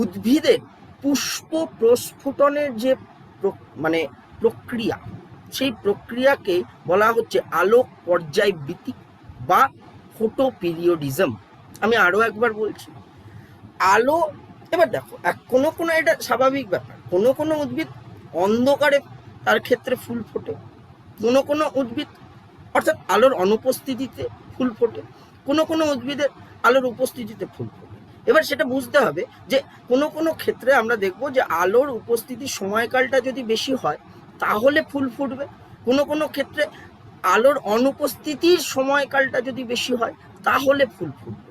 [SPEAKER 1] উদ্ভিদের পুষ্প প্রস্ফুটনের যে প্রক্রিয়া, সেই প্রক্রিয়াকে বলা হচ্ছে আলোক পর্যায়বৃত্তি বা ফটোপিরিয়ডিজম। আমি আরো একবার বলছি, আলো, এবার দেখো কোনো কোনো, এটা স্বাভাবিক ব্যাপার, কোনো কোনো উদ্ভিদ অন্ধকারে তার ক্ষেত্রে ফুল ফোটে, কোনো কোনো উদ্ভিদ অর্থাৎ আলোর অনুপস্থিতিতে ফুল ফোটে, কোনো কোনো উদ্ভিদের আলোর উপস্থিতিতে ফুল ফোটে। এবার সেটা বুঝতে হবে যে কোনো কোনো ক্ষেত্রে আমরা দেখব যে আলোর উপস্থিতির সময়কালটা যদি বেশি হয় তাহলে ফুল ফুটবে, কোনো কোনো ক্ষেত্রে আলোর অনুপস্থিতির সময়কালটা যদি বেশি হয় তাহলে ফুল ফুটবে।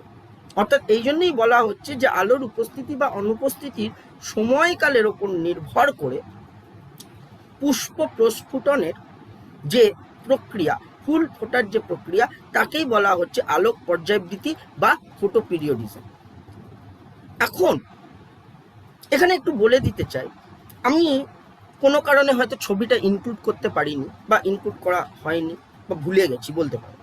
[SPEAKER 1] অর্থাৎ এই জন্যই বলা হচ্ছে যে আলোর উপস্থিতি বা অনুপস্থিতির সময়কালের ওপর নির্ভর করে পুষ্প প্রস্ফুটনের যে প্রক্রিয়া, ফুল ফোটার যে প্রক্রিয়া, তাকেই বলা হচ্ছে আলোক পর্যায়বৃত্তি বা ফটোপিরিয়ডিজম। এখন এখানে একটু বলে দিতে চাই, আমি কোনো কারণে হয়তো ছবিটা ইনক্লুড করতে পারিনি বা ইনক্লুড করা হয়নি বা ভুলে গেছি বলতে পারো।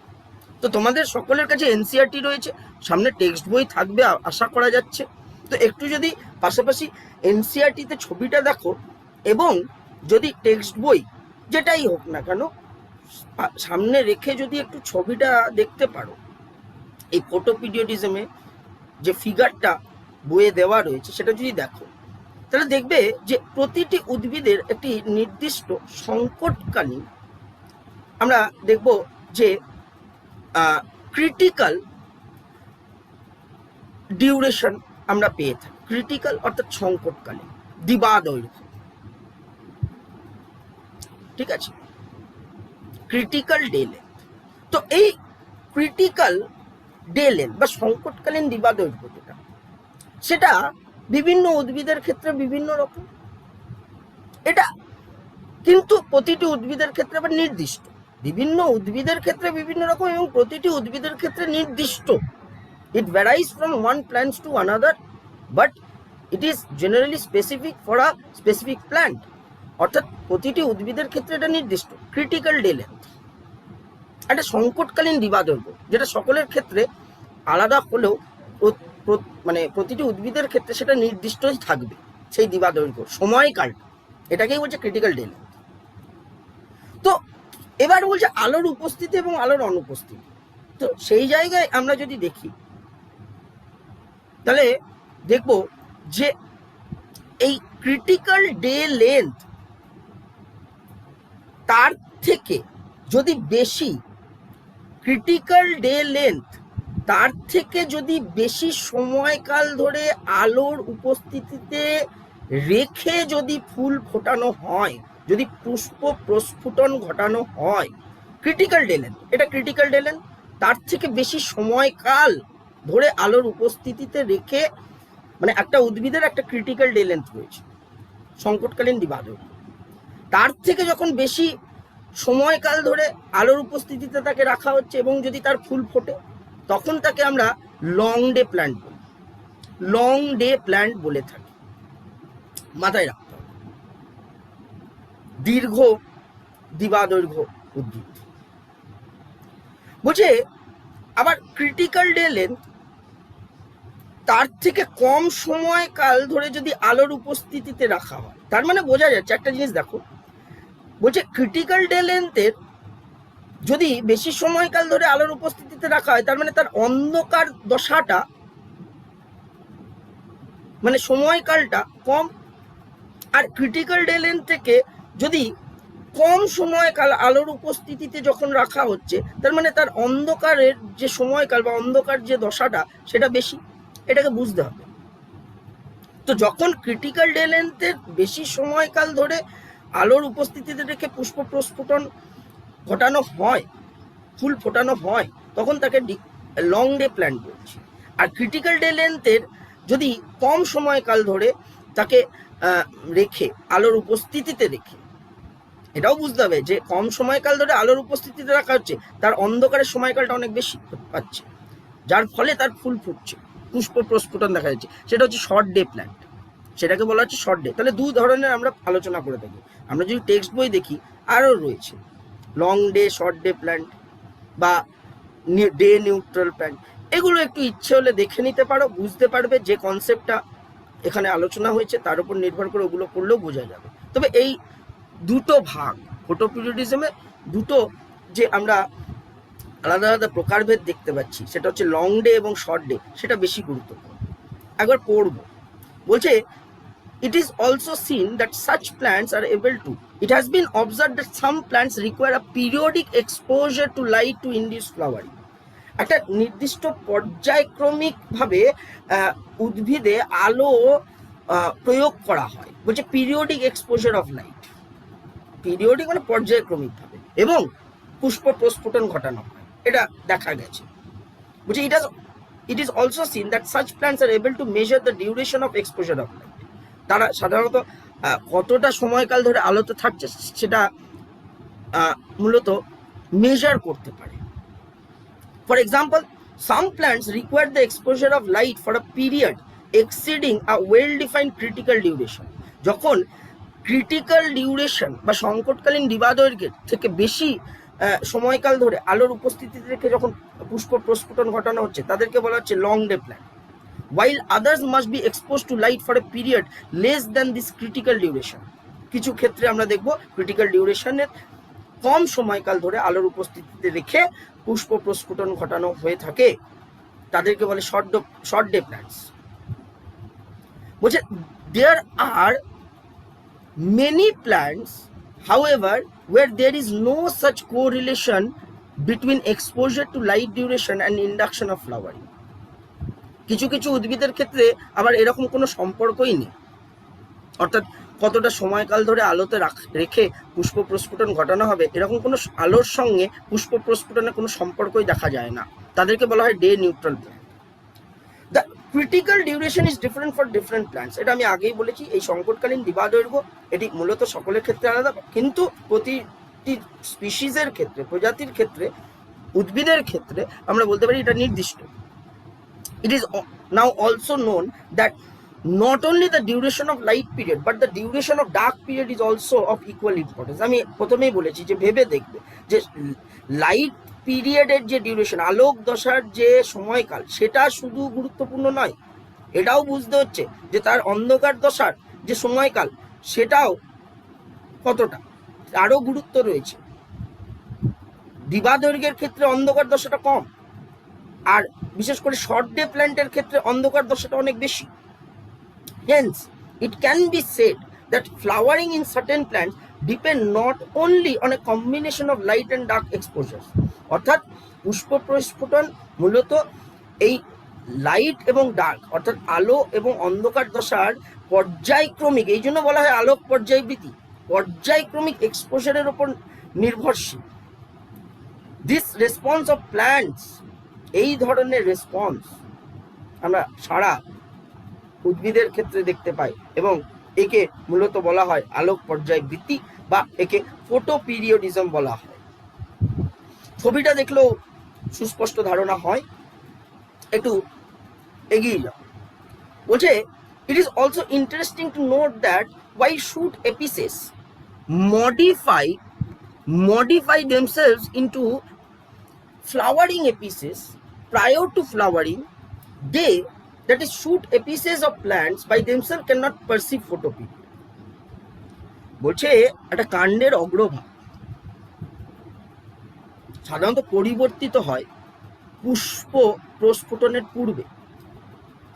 [SPEAKER 1] তো তোমাদের সকলের কাছে এনসিইআরটি রয়েছে, সামনে টেক্সট বই থাকবে আশা করা যাচ্ছে, তো একটু যদি পাশাপাশি এনসিইআরটিতে ছবিটা দেখো এবং যদি টেক্সট বই যেটাই হোক না কেন সামনে রেখে যদি একটু ছবিটা দেখতে পারো, এই ফটোপিরিয়ডিজমে যে ফিগারটা বইয়ে দেওয়া রয়েছে সেটা যদি দেখো, তাহলে দেখবে যে প্রতিটি উদ্ভিদের একটি নির্দিষ্ট সংকটকালীন আমরা দেখব যে ক্রিটিক্যাল ডিউরেশন আমরা পেয়ে থাকি। ক্রিটিক্যাল অর্থাৎ সংকটকালীন, দিবাদৈর্ঘ্য, ঠিক আছে, ক্রিটিক্যাল ডে লেন্থ। তো এই ক্রিটিক্যাল ডে লেন্থ বা সংকটকালীন দিবাদৈর্ঘ্য যেটা, সেটা বিভিন্ন উদ্ভিদের ক্ষেত্রে বিভিন্ন রকম। এটা কিন্তু প্রতিটি উদ্ভিদের ক্ষেত্রে আবার নির্দিষ্ট, বিভিন্ন উদ্ভিদের ক্ষেত্রে বিভিন্ন রকম এবং প্রতিটি উদ্ভিদের ক্ষেত্রে নির্দিষ্ট। It varies from one plant to another, but it is generally specific for a specific plant. অর্থাৎ প্রতিটি উদ্ভিদের ক্ষেত্রে এটা নির্দিষ্ট ক্রিটিক্যাল ডে লেন্থ, একটা সংকটকালীন দিবাদৈর্ঘ্য, যেটা সকলের ক্ষেত্রে আলাদা হলেও মানে প্রতিটি উদ্ভিদের ক্ষেত্রে সেটা নির্দিষ্টই থাকবে সেই দিবাদৈর্ঘ্য সময়কাল, এটাকেই বলছে ক্রিটিক্যাল ডে লেন্থ। তো এবার বলছে আলোর উপস্থিতি এবং আলোর অনুপস্থিতি। তো সেই জায়গায় আমরা যদি দেখি তাহলে দেখব যে এই ক্রিটিক্যাল ডে লেন্থ তার থেকে যদি বেশি, ক্রিটিক্যাল ডে লেন্থ তার থেকে যদি বেশি সময়কাল ধরে আলোর উপস্থিতিতে রেখে যদি ফুল ফোটানো হয়, যদি পুষ্প প্রস্ফুটন ঘটানো হয়, ক্রিটিক্যাল ডে লেন্থ, এটা ক্রিটিক্যাল ডে লেন্থ, তার থেকে বেশি সময়কাল ধরে আলোর উপস্থিতিতে রেখে, মানে একটা উদ্ভিদের একটা ক্রিটিক্যাল ডে লেন্থ রয়েছে, সংকটকালীন দিবাদৈর্ঘ্য, তার থেকে যখন বেশি সময়কাল ধরে আলোর উপস্থিতিতে তাকে রাখা হচ্ছে এবং যদি তার ফুল ফোটে, তখন তাকে আমরা লং ডে প্ল্যান্ট বলি, লং ডে প্ল্যান্ট বলে থাকি। মাথায় রাখতে হবে দীর্ঘ দিবাদৈর্ঘ্য উদ্ভিদ। বলছে আবার ক্রিটিক্যাল ডে লেন্থ তার থেকে কম সময়কাল ধরে যদি আলোর উপস্থিতিতে রাখা হয়, তার মানে বোঝা যাচ্ছে একটা জিনিস দেখো, বলছে ক্রিটিক্যাল ডে লেন্থের যদি বেশি সময়কাল ধরে আলোর উপস্থিতিতে রাখা হয়, তার মানে তার অন্ধকার দশাটা, মানে সময়কালটা কম। আর ক্রিটিক্যাল ডে লেন্থ থেকে যদি কম সময়কাল আলোর উপস্থিতিতে যখন রাখা হচ্ছে, তার মানে তার অন্ধকারের যে সময়কাল বা অন্ধকার যে দশাটা সেটা বেশি, এটাকে বুঝতে হবে। তো যখন ক্রিটিক্যাল ডে লেন্থের বেশি সময়কাল ধরে আলোর উপস্থিতিতে রেখে পুষ্প প্রস্ফুটন ঘটানো হয়, ফুল ফোটানো হয়, তখন তাকে লং ডে প্ল্যান্ট বলছি। আর ক্রিটিক্যাল ডে লেন্থের যদি কম সময়কাল ধরে তাকে রেখে আলোর উপস্থিতিতে রেখে, এটাও বুঝতে হবে যে কম সময়কাল ধরে আলোর উপস্থিতিতে রাখা হচ্ছে, তার অন্ধকারের সময়কালটা অনেক বেশি পাচ্ছে, যার ফলে তার ফুল ফুটছে, পুষ্প প্রস্ফুটন দেখা যাচ্ছে, সেটা হচ্ছে শর্ট ডে প্ল্যান্ট, সেটাকে বলা হচ্ছে শর্ট ডে। তাহলে দু ধরনের আমরা আলোচনা করে থাকি। আমরা যদি টেক্সট বই দেখি আরও রয়েছে long day, short day plant বা ডে নিউট্রাল প্ল্যান্ট, এগুলো একটু ইচ্ছে হলে দেখে নিতে পারো, বুঝতে পারবে যে কনসেপ্টটা এখানে আলোচনা হয়েছে তার উপর নির্ভর করে ওগুলো করলেও বোঝা যাবে। তবে এই দুটো ভাগ ফটোপিরিয়ডিজমে, দুটো যে আমরা আলাদা আলাদা প্রকারভেদ দেখতে পাচ্ছি, সেটা হচ্ছে লং ডে এবং শর্ট ডে, সেটা বেশি গুরুত্বপূর্ণ। একবার পড়ব, বলছে it is also seen that such plants are able to, it has been observed that some plants require a periodic exposure to light to induce flowering. একটা নির্দিষ্ট পর্যায়ক্রমিক ভাবে উদ্ভিদে আলো প্রয়োগ করা হয়, বলছে periodic exposure of light, periodic মানে পর্যায়ক্রমিক ভাবে, এবং পুষ্প প্রস্ফুটন ঘটানো হয়, এটা দেখা গেছে। বলছে it is also seen that such plants are able to measure the duration of exposure of light. তারা সাধারণত কতটা সময়কাল ধরে আলোতে থাকছে সেটা মূলত মেজার করতে পারে। For example, some plants require the exposure of light for a period exceeding a well defined critical duration. যখন ক্রিটিক্যাল ডিউরেশন বা সংকটকালীন দিবাদৈর্ঘ্যের থেকে বেশি সময়কাল ধরে আলোর উপস্থিতিতে রেখে যখন পুষ্প প্রস্ফুটন ঘটানো হচ্ছে, তাদেরকে বলা হচ্ছে long day plant. while others must be exposed to light for a period less than this critical duration. কিছু ক্ষেত্রে আমরা দেখব ক্রিটিক্যাল ডিউরেশনের কম সময়কাল ধরে আলোর উপস্থিতিতে রেখে পুষ্প প্রস্ফুটন ঘটানো হয়ে থাকে, তাদেরকে বলে শর্ট ডে প্ল্যান্টস। বলছে there are many plants however where there is no such correlation between exposure to light duration and induction of flowering. কিছু কিছু উদ্ভিদের ক্ষেত্রে আবার এরকম কোনো সম্পর্কই নেই, অর্থাৎ কতটা সময়কাল ধরে আলোতে রেখে পুষ্প প্রস্ফুটন ঘটানো হবে এরকম কোনো আলোর সঙ্গে পুষ্প প্রস্ফুটনের কোনো সম্পর্কই দেখা যায় না, তাদেরকে বলা হয় day neutral plant. The critical duration is different for different plants. এটা আমি আগেই বলেছি, এই সংকটকালীন দিবাদৈর্ঘ্য এটি মূলত সকলের ক্ষেত্রে আলাদা, কিন্তু প্রতিটি স্পিসিসের ক্ষেত্রে, প্রজাতির ক্ষেত্রে, উদ্ভিদের ক্ষেত্রে আমরা বলতে পারি এটা নির্দিষ্ট। It is now also known that not only the duration of light period but the duration of dark period is also of equal importance. আমি প্রথমেই বলেছি যে ভেবে দেখবে যে লাইট পিরিয়ডের যে ডিউরেশন, আলোক দশার যে সময়কাল, সেটা শুধু গুরুত্বপূর্ণ নয়, এটাও বুঝতে হচ্ছে যে তার অন্ধকার দশার যে সময়কাল সেটাও কতটা, আরও গুরুত্ব রয়েছে। দিবাদৈর্ঘ্যের ক্ষেত্রে অন্ধকার দশাটা কম, আর বিশেষ করে শর্ট ডে প্ল্যান্টের ক্ষেত্রে অন্ধকার দশাটা অনেক বেশি। Hence, it can be said that flowering in certain plants depend not only on a combination of light and dark exposures. অর্থাৎ পুষ্প প্রস্ফুটন মূলত এই লাইট এবং ডার্ক অর্থাৎ আলো এবং অন্ধকার দশার পর্যায়ক্রমিক, এই জন্য বলা হয় আলোক পর্যায়বৃত্তি, পর্যায়ক্রমিক এক্সপোজারের উপর নির্ভরশীল। দিস রেসপন্স অফ প্ল্যান্টস, এই ধরনের রেসপন্স আমরা সারা উদ্ভিদের ক্ষেত্রে দেখতে পাই এবং একে মূলত বলা হয় আলোক পর্যায়বৃত্তি বা একে ফোটোপিরিয়ডিজম বলা হয়। ছবিটা দেখলেও সুস্পষ্ট ধারণা হয়, একটু এগিয়ে যাও। বলছে it is also interesting to note that why shoot apices modify themselves into flowering apices prior to flowering, they, that is shoot apices of plants by themselves cannot perceive photoperiod. বলছে একটা কাণ্ডের অগ্রভাগ সাধারণত পরিবর্তিত হয় পুষ্প প্রস্ফুটনের পূর্বে,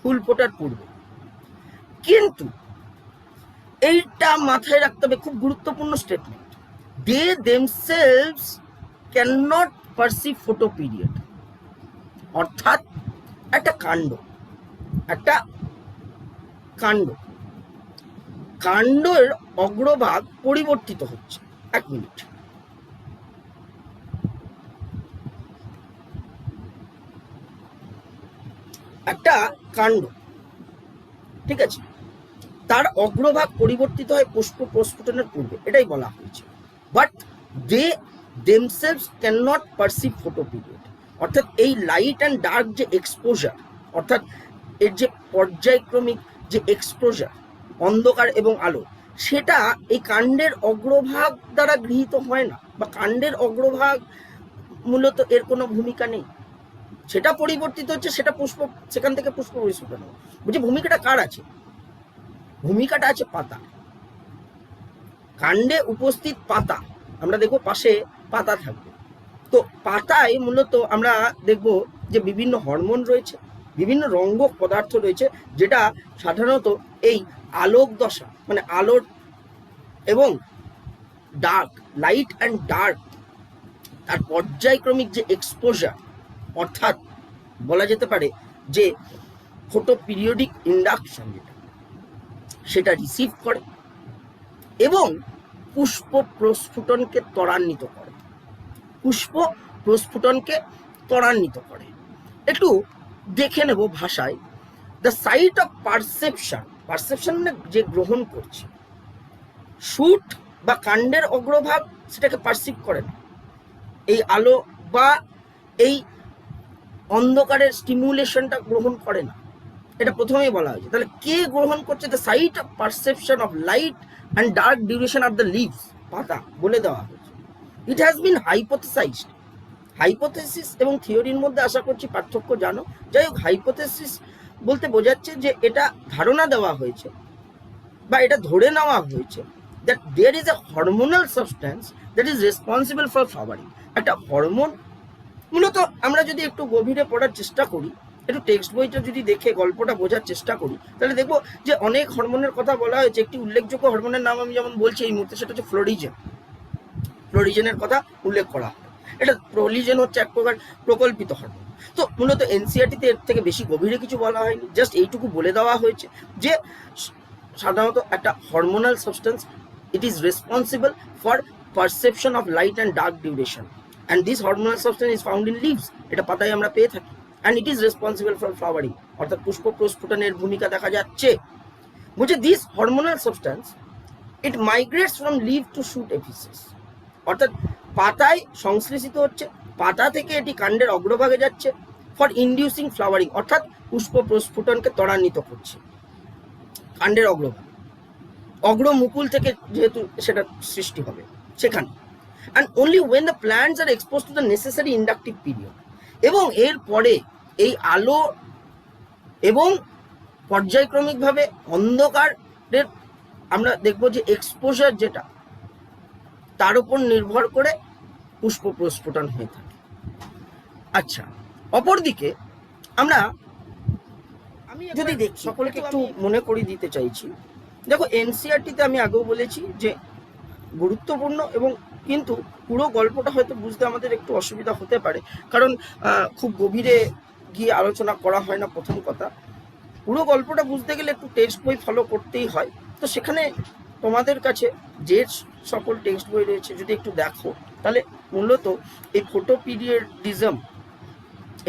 [SPEAKER 1] ফুল ফোটার পূর্বে, কিন্তু এইটা মাথায় রাখতে হবে, খুব গুরুত্বপূর্ণ statement, they themselves cannot perceive photoperiod। অর্থাৎ একটা কাণ্ডের অগ্রভাগ পরিবর্তিত হচ্ছে। এক মিনিট, একটা কাণ্ড, ঠিক আছে, তার অগ্রভাগ পরিবর্তিত হয় পুষ্প প্রস্ফুটনের পূর্বে, এটাই বলা হয়েছে। But they themselves cannot perceive photoperiod, অর্থাৎ এই লাইট অ্যান্ড ডার্ক যে এক্সপোজার, অর্থাৎ এর যে পর্যায়ক্রমিক যে এক্সপোজার, অন্ধকার এবং আলো, সেটা এই কাণ্ডের অগ্রভাগ দ্বারা গৃহীত হয় না, বা কাণ্ডের অগ্রভাগ মূলত এর কোনো ভূমিকা নেই, সেটা পরিবর্তিত হচ্ছে, সেটা পুষ্প, সেখান থেকে পুষ্প প্রস্ফুটন হয়। বুঝি ভূমিকাটা কার আছে? ভূমিকাটা আছে পাতা, কাণ্ডে উপস্থিত পাতা, আমরা দেখবো পাশে পাতা থাকবে, তো পাতায় মূলত আমরা দেখব যে বিভিন্ন হরমোন রয়েছে, বিভিন্ন রঙ্গক পদার্থ রয়েছে, যেটা সাধারণত এই আলোক দশা মানে আলোর এবং ডার্ক, লাইট অ্যান্ড ডার্ক, তার পর্যায়ক্রমিক যে এক্সপোজার, অর্থাৎ বলা যেতে পারে যে ফোটোপিরিয়ডিক ইন্ডাকশন যেটা, সেটা রিসিভ করে এবং পুষ্প প্রস্ফুটনকে ত্বরান্বিত করে, একটু দেখে নেব ভাষায়। দ্য সাইট অফ পারসেপশন যে গ্রহণ করছে, শুট বা কাণ্ডের অগ্রভাগ সেটাকে পারসিভ করে না, এই আলো বা এই অন্ধকারের স্টিমুলেশনটা গ্রহণ করে না, এটা প্রথমেই বলা হয়েছে। তাহলে কে গ্রহণ করছে? The site of perception of light and dark duration of the leaves, পাতা বলে দেওয়া হয়েছে। ইট হ্যাজ বিন হাইপোথেসাইজড, হাইপোথেসিস এবং থিওরির মধ্যে আশা করছি পার্থক্য জানো, যাই হোক, হাইপোথেসিস বলতে বোঝাচ্ছে যে এটা ধারণা দেওয়া হয়েছে বা এটা ধরে নেওয়া হয়েছে that there is a hormonal substance that is responsible for flowering. একটা হরমোন, মূলত আমরা যদি একটু গভীরে পড়ার চেষ্টা করি, একটু টেক্সট বইটা যদি দেখে গল্পটা বোঝার চেষ্টা করি, তাহলে দেখবো যে অনেক হরমোনের কথা বলা হয়েছে। একটি উল্লেখযোগ্য হরমোনের নাম আমি যেমন বলছি এই মুহূর্তে, সেটা হচ্ছে ফ্লোরিজেন। ফ্লোরিজেনের কথা উল্লেখ করা হয়। এটা ফ্লোরিজেন হচ্ছে এক প্রকার প্রকল্পিত হরমোন। তো মূলত এনসিআরটিতে এর থেকে বেশি গভীরে কিছু বলা হয়নি, জাস্ট এইটুকু বলে দেওয়া হয়েছে যে সাধারণত একটা hormonal substance, it is responsible for perception of light and dark duration, and this hormonal substance is found in leaves, এটা পাতায় আমরা পেয়ে থাকি, and it is responsible for flowering, অর্থাৎ পুষ্প প্রস্ফুটনের ভূমিকা দেখা যাচ্ছে। বলছে this hormonal substance it migrates from leaf to shoot apices, অর্থাৎ পাতায় সংশ্লেষিত হচ্ছে, পাতা থেকে এটি কাণ্ডের অগ্রভাগে যাচ্ছে, ফর ইন্ডিউসিং ফ্লাওয়ারিং, অর্থাৎ পুষ্প প্রস্ফুটনকে ত্বরান্বিত করছে কাণ্ডের অগ্রভাগে, অগ্রমুকুল থেকে যেহেতু সেটা সৃষ্টি হবে সেখানে। And only when the plants are expose to the necessary inductive period, এবং এরপরে এই আলো এবং পর্যায়ক্রমিকভাবে অন্ধকারের আমরা দেখব যে এক্সপোজার যেটা, তার উপর নির্ভর করে পুষ্প প্রস্ফুটন হয়ে থাকে। আচ্ছা, অপরদিকে আমি যদি দেখি, সকলকে একটু মনে করিয়ে দিতে চাইছি, দেখো এনসিআরটিতে আমি আগেও বলেছি যে গুরুত্বপূর্ণ, এবং কিন্তু পুরো গল্পটা হয়তো বুঝতে আমাদের একটু অসুবিধা হতে পারে, কারণ খুব গভীরে গিয়ে আলোচনা করা হয় না। প্রথম কথা, পুরো গল্পটা বুঝতে গেলে একটু টেক্সট বই ফলো করতেই হয়। তো সেখানে তোমাদের কাছে যে সকল টেক্সট বই রয়েছে যদি একটু দেখো, তাহলে মূলত এই ফটোপিরিয়ডিজম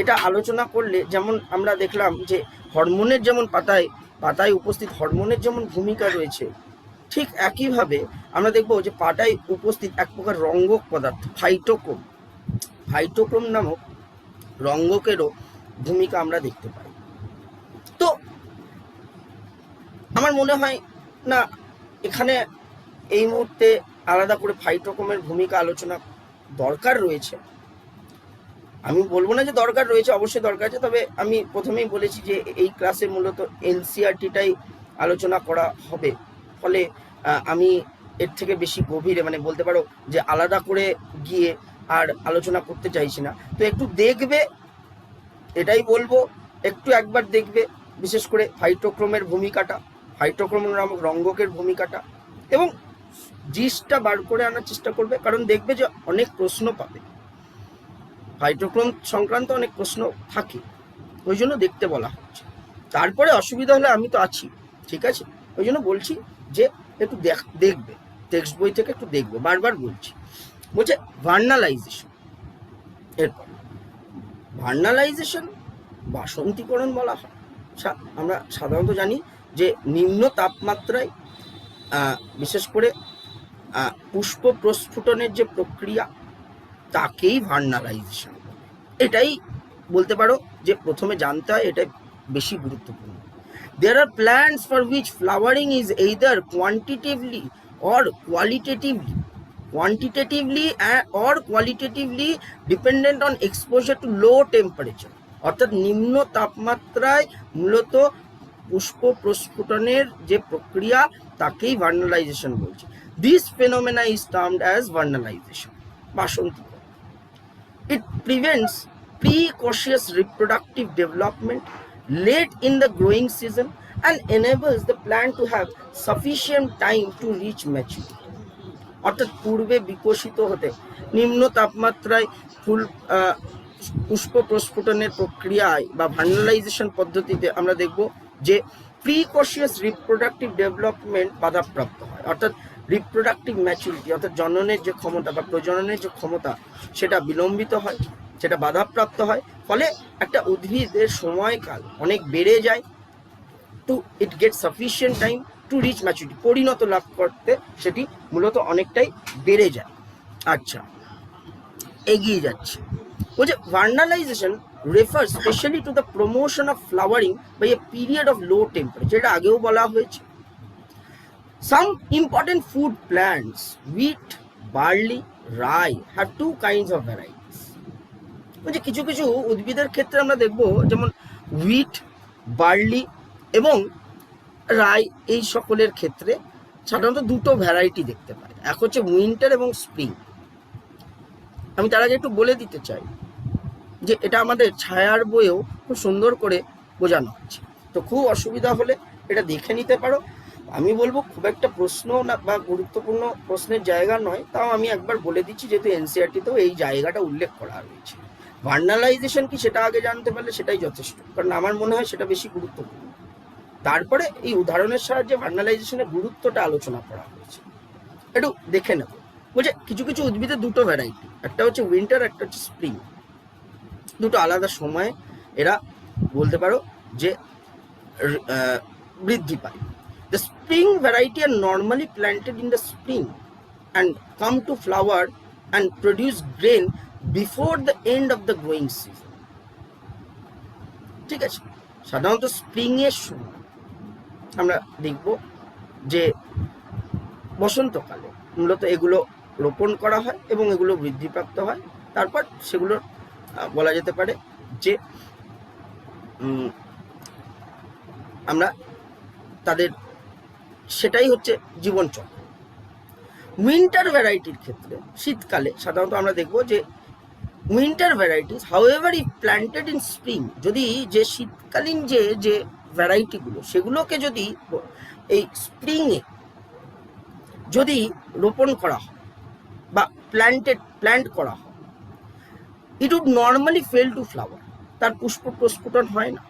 [SPEAKER 1] এটা আলোচনা করলে, যেমন আমরা দেখলাম যে হরমোনের যেমন পাতায় উপস্থিত হরমোনের যেমন ভূমিকা রয়েছে, ঠিক একইভাবে আমরা দেখবো যে পাতায় উপস্থিত এক প্রকার রঙ্গক পদার্থ ফাইটোক্রোম নামক রঙ্গকেরও ভূমিকা আমরা দেখতে পাই। তো আমার মনে হয় না এখানে এই মুহূর্তে আলাদা করে ফাইটোক্রোমের ভূমিকা আলোচনা দরকার রয়েছে। আমি বলবো না যে দরকার রয়েছে, অবশ্যই দরকার আছে, তবে আমি প্রথমেই বলেছি যে এই ক্লাসে মূলত এনসিআরটিটাই আলোচনা করা হবে, ফলে আমি এর থেকে বেশি গভীরে মানে বলতে পারো যে আলাদা করে গিয়ে আর আলোচনা করতে চাইছি না। তো একটু দেখবে, এটাই বলবো, একটু একবার দেখবে, বিশেষ করে ফাইটোক্রোমের ভূমিকাটা, ফাইটোক্রোম নামক রঙ্গকের ভূমিকাটা, এবং জিসটা বার করে আনার চেষ্টা করবে, কারণ দেখবে যে অনেক প্রশ্ন পাবে, ফাইটোক্রোম সংক্রান্ত অনেক প্রশ্ন থাকে, ওই জন্য দেখতে বলা হচ্ছে। তারপরে অসুবিধা হলে আমি তো আছি, ঠিক আছে? ওই জন্য বলছি যে একটু দেখবে, টেক্সট বই থেকে একটু দেখবে, বারবার বলছি। বলছে ভার্নালাইজেশন, এরপর ভার্নালাইজেশন বাসন্তীকরণ বলা হয়। আমরা সাধারণত জানি যে নিম্ন তাপমাত্রায় বিশেষ করে পুষ্প প্রস্ফুটনের যে প্রক্রিয়া, তাকেই ভার্নালাইজেশন, এটাই বলতে পারো যে প্রথমে জানতে হয়, এটাই বেশি গুরুত্বপূর্ণ। There are plants for which flowering is either quantitatively or qualitatively dependent on exposure to low temperature, অর্থাৎ নিম্ন তাপমাত্রায় মূলত পুষ্প প্রস্ফুটনের যে প্রক্রিয়া, তাকেই ভার্নালাইজেশন বলছে। This phenomena is termed as vernalization, বাসন্তীকরণ। It prevents precocious reproductive development late in the growing season and enables the plant to have sufficient time to reach maturity, অর্থাৎ পূর্বে বিকশিত হতে নিম্ন তাপমাত্রায় পুষ্প প্রস্ফুটনের প্রক্রিয়ায় বা ভার্নালাইজেশন পদ্ধতিতে আমরা দেখব যে প্রিকশিয়াস রিপ্রোডাক্টিভ ডেভেলপমেন্ট বাধাপ্রাপ্ত হয়, অর্থাৎ রিপ্রোডাক্টিভ ম্যাচুরিটি, অর্থাৎ জননের যে ক্ষমতা বা প্রজননের যে ক্ষমতা, সেটা বিলম্বিত হয়, সেটা বাধাপ্রাপ্ত হয়, ফলে একটা উদ্ভিদের সময়কাল অনেক বেড়ে যায়, to it get sufficient time to reach maturity, পরিণত লাভ করতে সেটি মূলত অনেকটাই বেড়ে যায়। আচ্ছা, এগিয়ে যাচ্ছে। বলছে vernalisation refers specially to the promotion of flowering by a period of low temperature, এটা আগেও বলা হয়েছে। Some important food plants, wheat, barley, rye, have two kinds of varieties. বলছে কিছু কিছু উদ্ভিদের ক্ষেত্রে আমরা দেখব, যেমন হুইট বার্লি এবং রাই এই সকলের ক্ষেত্রে সাধারণত দুটো ভ্যারাইটি দেখতে পাই। এক হচ্ছে উইন্টার এবং স্প্রিং। আমি তার আগে একটু বলে দিতে চাই যে এটা আমাদের ছায়ার বইয়েও খুব সুন্দর করে বোঝানো হচ্ছে, তো খুব অসুবিধা হলে এটা দেখে নিতে পারো। আমি বলবো খুব একটা প্রশ্ন না বা গুরুত্বপূর্ণ প্রশ্নের জায়গা নয়, তাও আমি একবার বলে দিচ্ছি যেহেতু এনসিইআরটিতেও এই জায়গাটা উল্লেখ করা রয়েছে। ভার্নালাইজেশন কি সেটা আগে জানতে পারলে সেটাই যথেষ্ট, কারণ আমার মনে হয় সেটা বেশি গুরুত্বপূর্ণ। তারপরে এই উদাহরণের সাহায্যে ভার্নালাইজেশনের গুরুত্বটা আলোচনা করা হয়েছে, একটু দেখে নেব। বলছে কিছু কিছু উদ্ভিদের দুটো ভ্যারাইটি, একটা হচ্ছে উইন্টার, একটা হচ্ছে স্প্রিং। দুটো আলাদা সময়ে এরা বলতে পারো যে বৃদ্ধি পায়। The spring variety are normally planted in the spring and come to flower and produce grain before the end of the growing season. ঠিক আছে, সাধারণত স্প্রিং এর সময় আমরা দেখব যে বসন্তকালে মূলত এগুলো রোপণ করা হয় এবং এগুলো বৃদ্ধিপ্রাপ্ত হয়। তারপর সেগুলো বলা যেতে পারে যে আমরা তাদের সেটাই হচ্ছে জীবনচক্র। উইন্টার ভ্যারাইটির ক্ষেত্রে শীতকালে সাধারণত আমরা দেখব যে winter varieties however if planted in spring, যদি যে শীতকালীন যে ভ্যারাইটিগুলো সেগুলোকে যদি এই স্প্রিংয়ে যদি রোপণ করা হয় বা প্ল্যান্ট করা হয়, it would normally fail to flower, তার পুষ্প প্রস্ফুটন হয় না,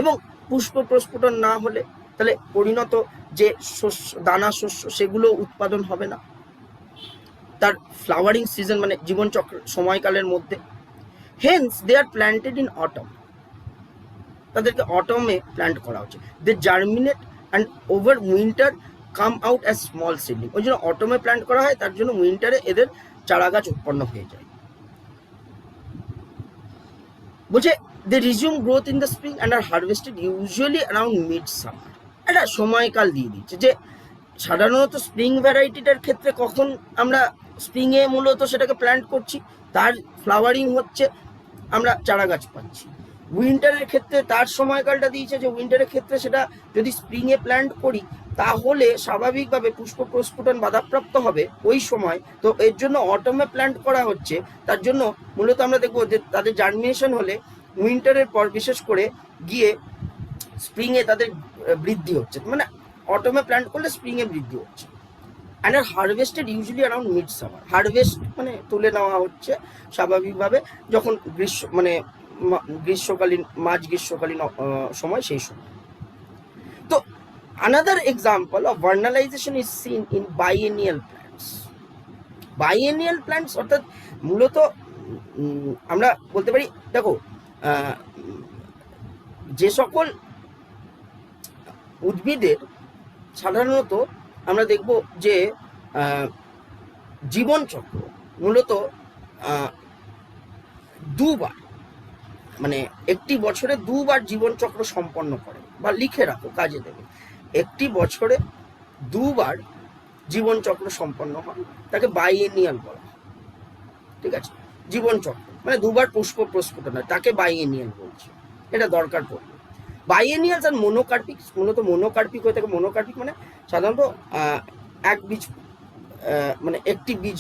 [SPEAKER 1] এবং পুষ্প প্রস্ফুটন না হলে তাহলে পরিণত যে শস্য দানা শস্য সেগুলো উৎপাদন হবে না তার ফ্লাওয়ারিং সিজন মানে জীবনচক্র সময়কালের মধ্যে। Hence they are planted in autumn, তাদেরকে অটমে প্ল্যান্ট করা হচ্ছে। They germinate and over winter come out as small seedling, ওই জন্য অটমে প্ল্যান্ট করা হয়, তার জন্য উইন্টারে এদের চারা গাছ উৎপন্ন হয়ে যায়। বলছে they resume growth in the spring and are harvested usually around mid summer. একটা সময়কাল দিয়ে দিচ্ছে যে সাধারণত স্প্রিং ভ্যারাইটিটার ক্ষেত্রে কখন আমরা স্প্রিংয়ে মূলত সেটাকে প্ল্যান্ট করছি, তার ফ্লাওয়ারিং হচ্ছে, আমরা চারা গাছ পাচ্ছি। উইন্টারের ক্ষেত্রে তার সময়কালটা দিয়েছে যে উইন্টারের ক্ষেত্রে সেটা যদি স্প্রিংয়ে প্ল্যান্ট করি তাহলে স্বাভাবিকভাবে পুষ্প প্রস্ফুটন বাধাপ্রাপ্ত হবে ওই সময়, তো এর জন্য অটমে প্ল্যান্ট করা হচ্ছে। তার জন্য মূলত আমরা দেখবো যে তাদের জার্মিনেশন হলে উইন্টারের পর বিশেষ করে গিয়ে স্প্রিংয়ে তাদের বৃদ্ধি হচ্ছে, মানে অটমে প্ল্যান্ট করলে স্প্রিংয়ে বৃদ্ধি হচ্ছে। And are harvested usually around mid summer, harvest মানে তুলে নেওয়া হচ্ছে স্বাভাবিকভাবে যখন গ্রীষ্মকালীন গ্রীষ্মকালীন সময়, সেই সময়। তো another example of vernalization is seen in biennial plants. Biennial plants অর্থাৎ মূলত আমরা বলতে পারি, দেখো যে সকল উদ্ভিদের সাধারণত আমরা দেখব যে জীবনচক্র মূলত দুবার, মানে একটি বছরে দুবার জীবনচক্র সম্পন্ন করে, বা লিখে রাখো কাজে দেবে, একটি বছরে দুবার জীবনচক্র সম্পন্ন হয়, তাকে বাইএনিয়াল বলা হয়। ঠিক আছে, জীবনচক্র মানে দুবার পুষ্প প্রস্ফুটন হয়, তাকে বাইএনিয়াল বলছে, এটা দরকার পড়বে। বাইএনিয়ালস আর মোনোকার্পিক, মূলত মোনোকার্পিক হয়ে থাকে। মোনোকার্পিক মানে সাধারণত এক বীজ, মানে একটি বীজ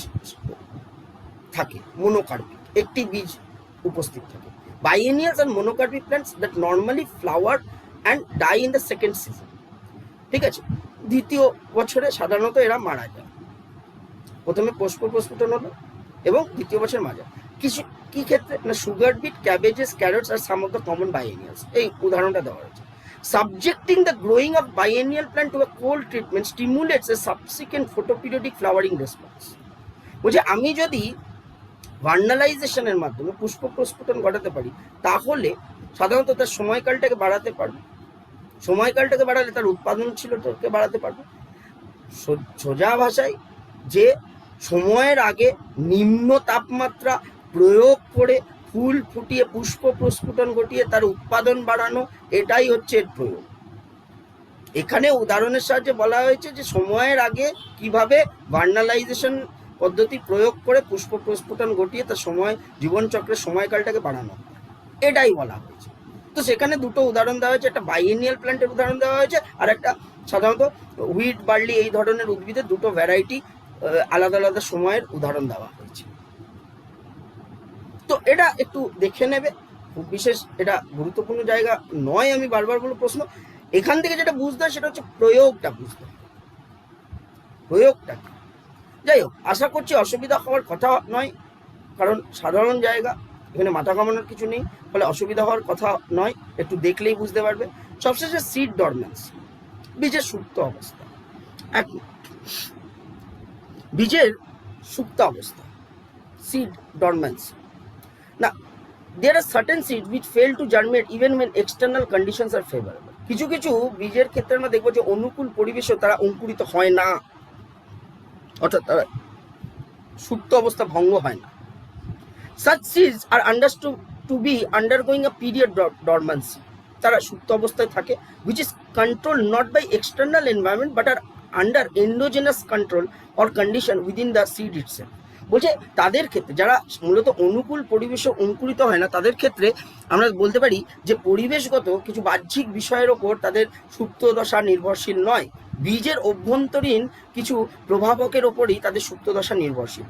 [SPEAKER 1] থাকে, মোনোকার্পিক একটি বীজ উপস্থিত থাকে। Biennials are monocarpic plants that normally flower and die in the second season. ঠিক আছে, দ্বিতীয় বছরে সাধারণত এরা মারা যায়। প্রথমে পুষ্প প্রস্ফুটন হলো এবং দ্বিতীয় বছর মারা যায়। কি ক্ষেত্রে না, sugar beet, cabbages, carrots are some of the common biennials, এই উদাহরণটা দেওয়া হয়েছে। Subjecting the growing of biennial plant to a cold treatment stimulates a subsequent photoperiodic flowering response. বুঝে আমি যদি ভার্নালাইজেশনের মাধ্যমে পুষ্প প্রস্ফুটন ঘটাতে পারি তাহলে সাধারণত তার সময়কালটাকে বাড়াতে পারবে, সময়কালটাকে বাড়ালে তার উৎপাদনশীলতাকে বাড়াতে পারবে। সোজা ভাষায় যে সময়ের আগে নিম্ন তাপমাত্রা প্রয়োগ করে ফুল ফুটিয়ে পুষ্প প্রস্ফুটন ঘটিয়ে তার উৎপাদন বাড়ানো, এটাই হচ্ছে এর প্রয়োগ। এখানে উদাহরণের সাহায্যে বলা হয়েছে যে সময়ের আগে কিভাবে ভার্নালাইজেশন পদ্ধতি প্রয়োগ করে পুষ্প প্রস্ফুটন ঘটিয়ে তার জীবনচক্রের সময়কালটাকে বাড়ানো, এটাই বলা হয়েছে। তো সেখানে দুটো উদাহরণ দেওয়া হয়েছে, একটা বাইএনিয়াল প্ল্যান্টের উদাহরণ দেওয়া হয়েছে, আর একটা সাধারণত হুইট, বার্লি এই ধরনের উদ্ভিদের দুটো ভ্যারাইটি আলাদা আলাদা সময়ের উদাহরণ দেওয়া হয়েছে। তো এটা একটু দেখে নেবে, খুব বিশেষ এটা গুরুত্বপূর্ণ জায়গা নয়, আমি বারবার বলবো প্রশ্ন। এখান থেকে যেটা বুঝতে হয় সেটা হচ্ছে প্রয়োগটা বুঝতে হয়, প্রয়োগটা। যাই হোক, আশা করছি অসুবিধা হওয়ার কথা নয়, কারণ সাধারণ জায়গা, এখানে মাথা কামানোর কিছু নেই, ফলে অসুবিধা হওয়ার কথা নয়, একটু দেখলেই বুঝতে পারবে। সবশেষে সিড ডরম্যান্সি, বীজের সুপ্ত অবস্থা। এক বীজের সুপ্ত অবস্থা, সিড ডরম্যান্সি। না, there are certain seeds which fail to germinate even when external conditions are favorable. কিছু কিছু বীজের ক্ষেত্রে আমরা দেখবো যে অনুকূল পরিবেশে তারা অঙ্কুরিত হয় না, অর্থাৎ তারা সুপ্ত অবস্থা ভঙ্গ হয় না। Such seeds are understood to be undergoing a period dormancy. তারা সুপ্ত অবস্থায় থাকে, which is controlled not by external environment but are under endogenous control or condition within the seed itself. বলছে তাদের ক্ষেত্রে যারা মূলত অনুকূল পরিবেশে অঙ্কুরিত হয় না, তাদের ক্ষেত্রে আমরা বলতে পারি যে পরিবেশগত কিছু বাহ্যিক বিষয়ের ওপর তাদের সুপ্ত দশা নির্ভরশীল নয়, বীজের অভ্যন্তরীণ কিছু প্রভাবকের ওপরই তাদের সুপ্ত দশা নির্ভরশীল।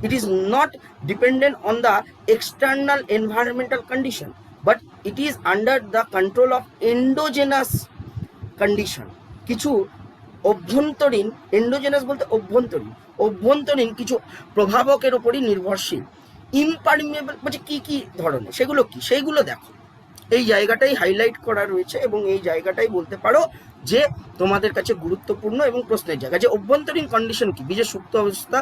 [SPEAKER 1] It is not dependent on the external environmental condition, but it is under the control of endogenous condition. কিছু অভ্যন্তরীণ, এন্ডোজেনাস বলতে অভ্যন্তরীণ কিছু প্রভাবকের ওপরই নির্ভরশীল। ইমপারমিয়েবল বলছে কি কি ধরনের, সেগুলো কি, সেইগুলো দেখো। এই জায়গাটাই হাইলাইট করা রয়েছে এবং এই জায়গাটাই বলতে পারো যে তোমাদের কাছে গুরুত্বপূর্ণ এবং প্রশ্নের জায়গা, যে অভ্যন্তরীণ কন্ডিশন কি, বীজের সুপ্ত অবস্থা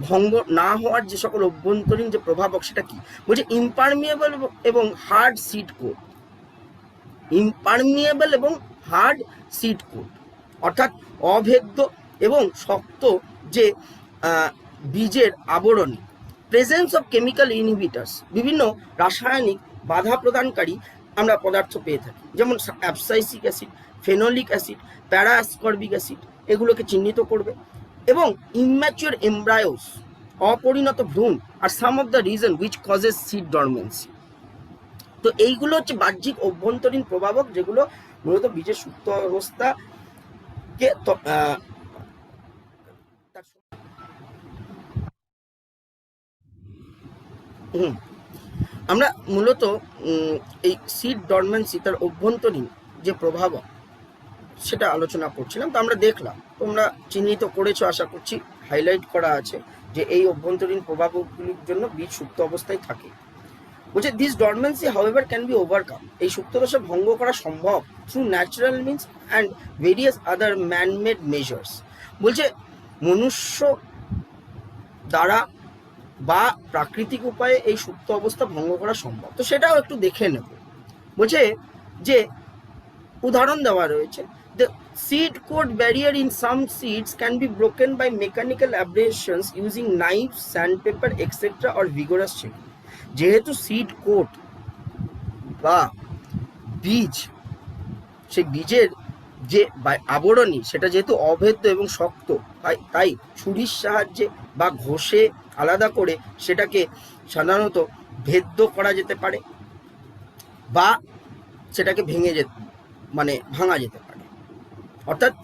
[SPEAKER 1] ভঙ্গ না হওয়ার যে সকল অভ্যন্তরীণ যে প্রভাবক সেটা কি। বলছে ইমপারমিয়েবল এবং হার্ড সিড কোট, ইমপারমিয়েবল এবং হার্ড সিড কোট অর্থাৎ অভেদ্য এবং শক্ত যে বীজের আবরণী। প্রেজেন্স অফ কেমিক্যাল ইনহিবিটার্স, বিভিন্ন রাসায়নিক বাধা প্রদানকারী আমরা পদার্থ পেয়ে থাকি, যেমন abscisic acid, phenolic acid, parascorbic acid, এগুলোকে চিহ্নিত করবে। এবং ইম্যাচিওর এমব্রায়োস, অপরিণত ভ্রূণ, are some of the reason which causes seed dormancy. তো এইগুলো হচ্ছে বাহ্যিক অভ্যন্তরীণ প্রভাবক, যেগুলো মূলত বীজের সুপ্ত অবস্থাকে আমরা মূলত এই সিড ডরমেন্সি তার অভ্যন্তরীণ যে প্রভাবক সেটা আলোচনা করছিলাম। তো আমরা দেখলাম, তোমরা চিহ্নিত করেছো আশা করছি, হাইলাইট করা আছে যে এই অভ্যন্তরীণ প্রভাবগুলির জন্য বীজ সুপ্ত অবস্থায় থাকে। বলছে this dormancy however can be overcome, এই সুপ্তদশা ভঙ্গ করা সম্ভব through natural means and various other man-made measures. বলছে মনুষ্য দ্বারা বা প্রাকৃতিক উপায়ে এই সুপ্ত অবস্থা ভঙ্গ করা সম্ভব। তো সেটাও একটু দেখে নেব। বলছে যে উদাহরণ দেওয়া রয়েছে, the seed coat barrier in some seeds can be broken by mechanical abrasions using knives, sandpaper, etc. or vigorous shaking. যেহেতু সিড কোট বা বীজ, সেই বীজের যে আবরণী সেটা যেহেতু অভেদ্য এবং শক্ত, তাই ছুরির সাহায্যে বা ঘষে আলাদা করে সেটাকে সাধারণত ভেদ্য করা যেতে পারে বা সেটাকে ভাঙা যেতে পারে। অর্থাৎ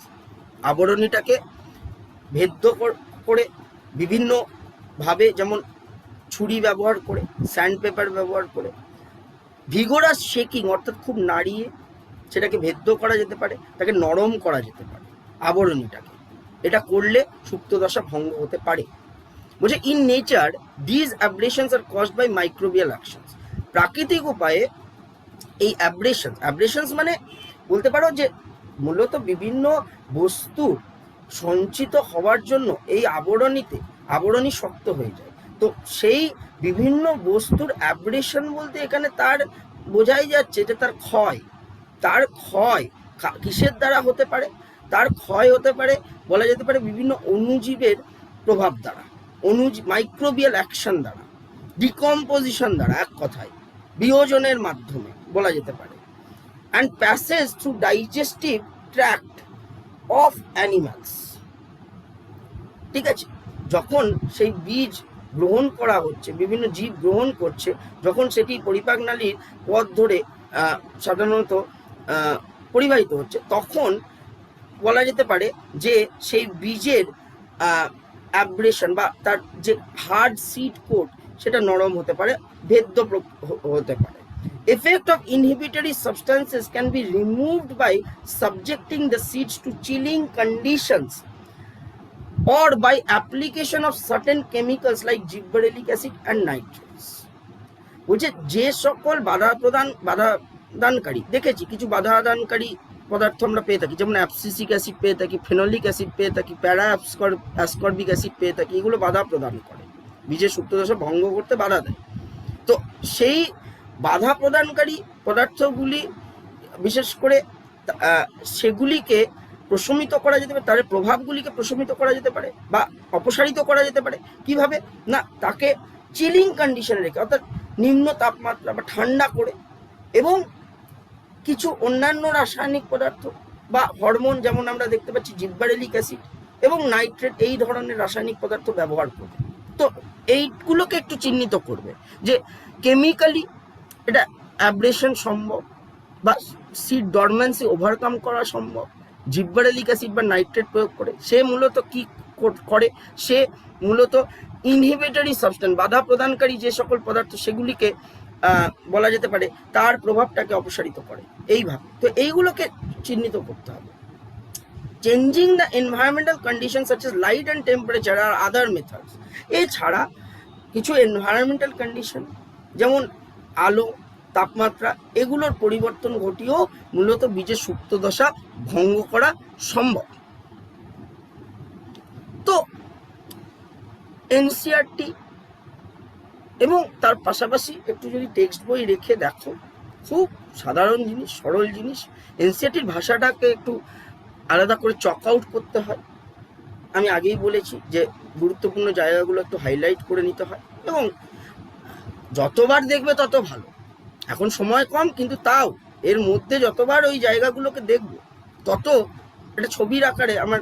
[SPEAKER 1] আবরণীটাকে ভেদ্য করে বিভিন্নভাবে, যেমন ছুরি ব্যবহার করে, স্যান্ডপেপার ব্যবহার করে, ভিগোরাস শেকিং অর্থাৎ খুব নাড়িয়ে সেটাকে ভেদ্য করা যেতে পারে, তাকে নরম করা যেতে পারে আবরণীটাকে। এটা করলে সুপ্তদশা ভঙ্গ হতে পারে। বলছে in nature these abrasions are caused by microbial actions. প্রাকৃতিক উপায়ে এই অ্যাব্রেশনস মানে বলতে পারো যে মূলত বিভিন্ন বস্তু সঞ্চিত হওয়ার জন্য এই আবরণী শক্ত হয়ে যায়। তো সেই বিভিন্ন বস্তুর অ্যাব্রেশন বলতে এখানে তার বোঝাই যাচ্ছে যে তার ক্ষয় কিসের দ্বারা হতে পারে, তার ক্ষয় হতে পারে বলা যেতে পারে বিভিন্ন অণুজীবের প্রভাব দ্বারা, মাইক্রোবিয়াল অ্যাকশন দ্বারা, ডিকম্পোজিশন দ্বারা, এক কথায় বিয়োজনের মাধ্যমে বলা যেতে পারে। And passage through digestive tract of animals. ঠিক আছে, যখন সেই বীজ গ্রহণ করা হচ্ছে, বিভিন্ন জীব গ্রহণ করছে, যখন সেটি পরিপাক নালীর পথ ধরে সাধারণত পরিবাহিত হচ্ছে, তখন বলা যেতে পারে যে সেই বীজের অ্যাব্রেশন বা তার যে হার্ড সিড কোট সেটা নরম হতে পারে, ভেদ্য হতে পারে। Effect of inhibitory substances can be removed by subjecting the seeds to chilling conditions or by application of certain chemicals like gibberellic acid and nitrates. বলছে যে সকল বাধাদানকারী, দেখেছি কিছু বাধাদানকারী পদার্থ আমরা পেয়ে থাকি, যেমন অ্যাবসিসিক অ্যাসিড পেয়ে থাকি, ফেনোলিক অ্যাসিড পেয়ে থাকি, প্যারা অ্যাসকর্বিক অ্যাসিড পেয়ে থাকি, এগুলো বাধা প্রদান করে, বীজের সুপ্তদশা ভঙ্গ করতে বাধা দেয়। তো সেই বাধা প্রদানকারী পদার্থগুলি বিশেষ করে সেগুলিকে প্রশমিত করা যেতে পারে, তার প্রভাবগুলিকে প্রশমিত করা যেতে পারে বা অপসারিত করা যেতে পারে। কিভাবে না, তাকে চিলিং কন্ডিশনে রেখে, অর্থাৎ নিম্ন তাপমাত্রা বা ঠান্ডা করে, এবং কিছু অন্যান্য রাসায়নিক পদার্থ বা হরমোন, যেমন আমরা দেখতে পাচ্ছি জিব্বারেলিক অ্যাসিড এবং নাইট্রেট, এই ধরনের রাসায়নিক পদার্থ ব্যবহার করবে। তো এইগুলোকে একটু চিহ্নিত করবে যে কেমিক্যালি এটা অ্যাব্রেশন সম্ভব বা সিড ডরম্যান্সি ওভারকাম করা সম্ভব। জিব্বারেলিক অ্যাসিড বা নাইট্রেট প্রয়োগ করে সে মূলত কি করে, সে মূলত ইনহিবিটরি সাবস্টেন্স, বাধা প্রদানকারী যে সকল পদার্থ সেগুলিকে বলা যেতে পারে তার প্রভাবটাকে অপসারিত করে এইভাবে। তো এইগুলোকে চিহ্নিত করতে হবে। Changing the environmental condition such as light and temperature or other methods. এছাড়া কিছু এনভায়রনমেন্টাল কন্ডিশন যেমন আলো, তাপমাত্রা, এগুলোর পরিবর্তন ঘটিয়েও মূলত বীজের সুপ্তদশা ভঙ্গ করা সম্ভব। তো এনসিইআরটি এবং তার পাশাপাশি একটু যদি টেক্সট বই রেখে দেখো, খুব সাধারণ জিনিস, সরল জিনিস। এনসিইআরটির ভাষাটাকে একটু আলাদা করে চক আউট করতে হয়। আমি আগেই বলেছি যে গুরুত্বপূর্ণ জায়গাগুলো একটু হাইলাইট করে নিতে হয়, এবং যতবার দেখবে তত ভালো। এখন সময় কম, কিন্তু তাও এর মধ্যে যতবার ওই জায়গাগুলোকে দেখব তত একটা ছবির আকারে আমার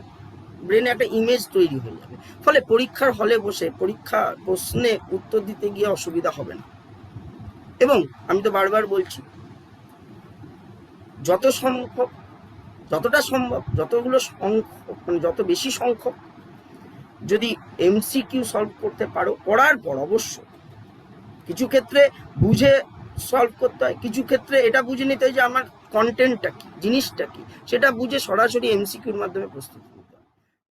[SPEAKER 1] ব্রেনে একটা ইমেজ তৈরি হয়ে যাবে। ফলে পরীক্ষার হলে বসে পরীক্ষা প্রশ্নে উত্তর দিতে গিয়ে অসুবিধা হবে না। এবং আমি তো বারবার বলছি, যতটা সম্ভব যত বেশি সংখ্যক যদি এমসিকিউ সলভ করতে পারো, পড়ার পর অবশ্য কিছু ক্ষেত্রে বুঝে সলভ করতে হয়, কিছু ক্ষেত্রে এটা বুঝে নিতে হয় যে আমার কন্টেন্টটা কি, জিনিসটা কি, সেটা বুঝে সরাসরি এমসিকিউর মাধ্যমে প্রস্তুত।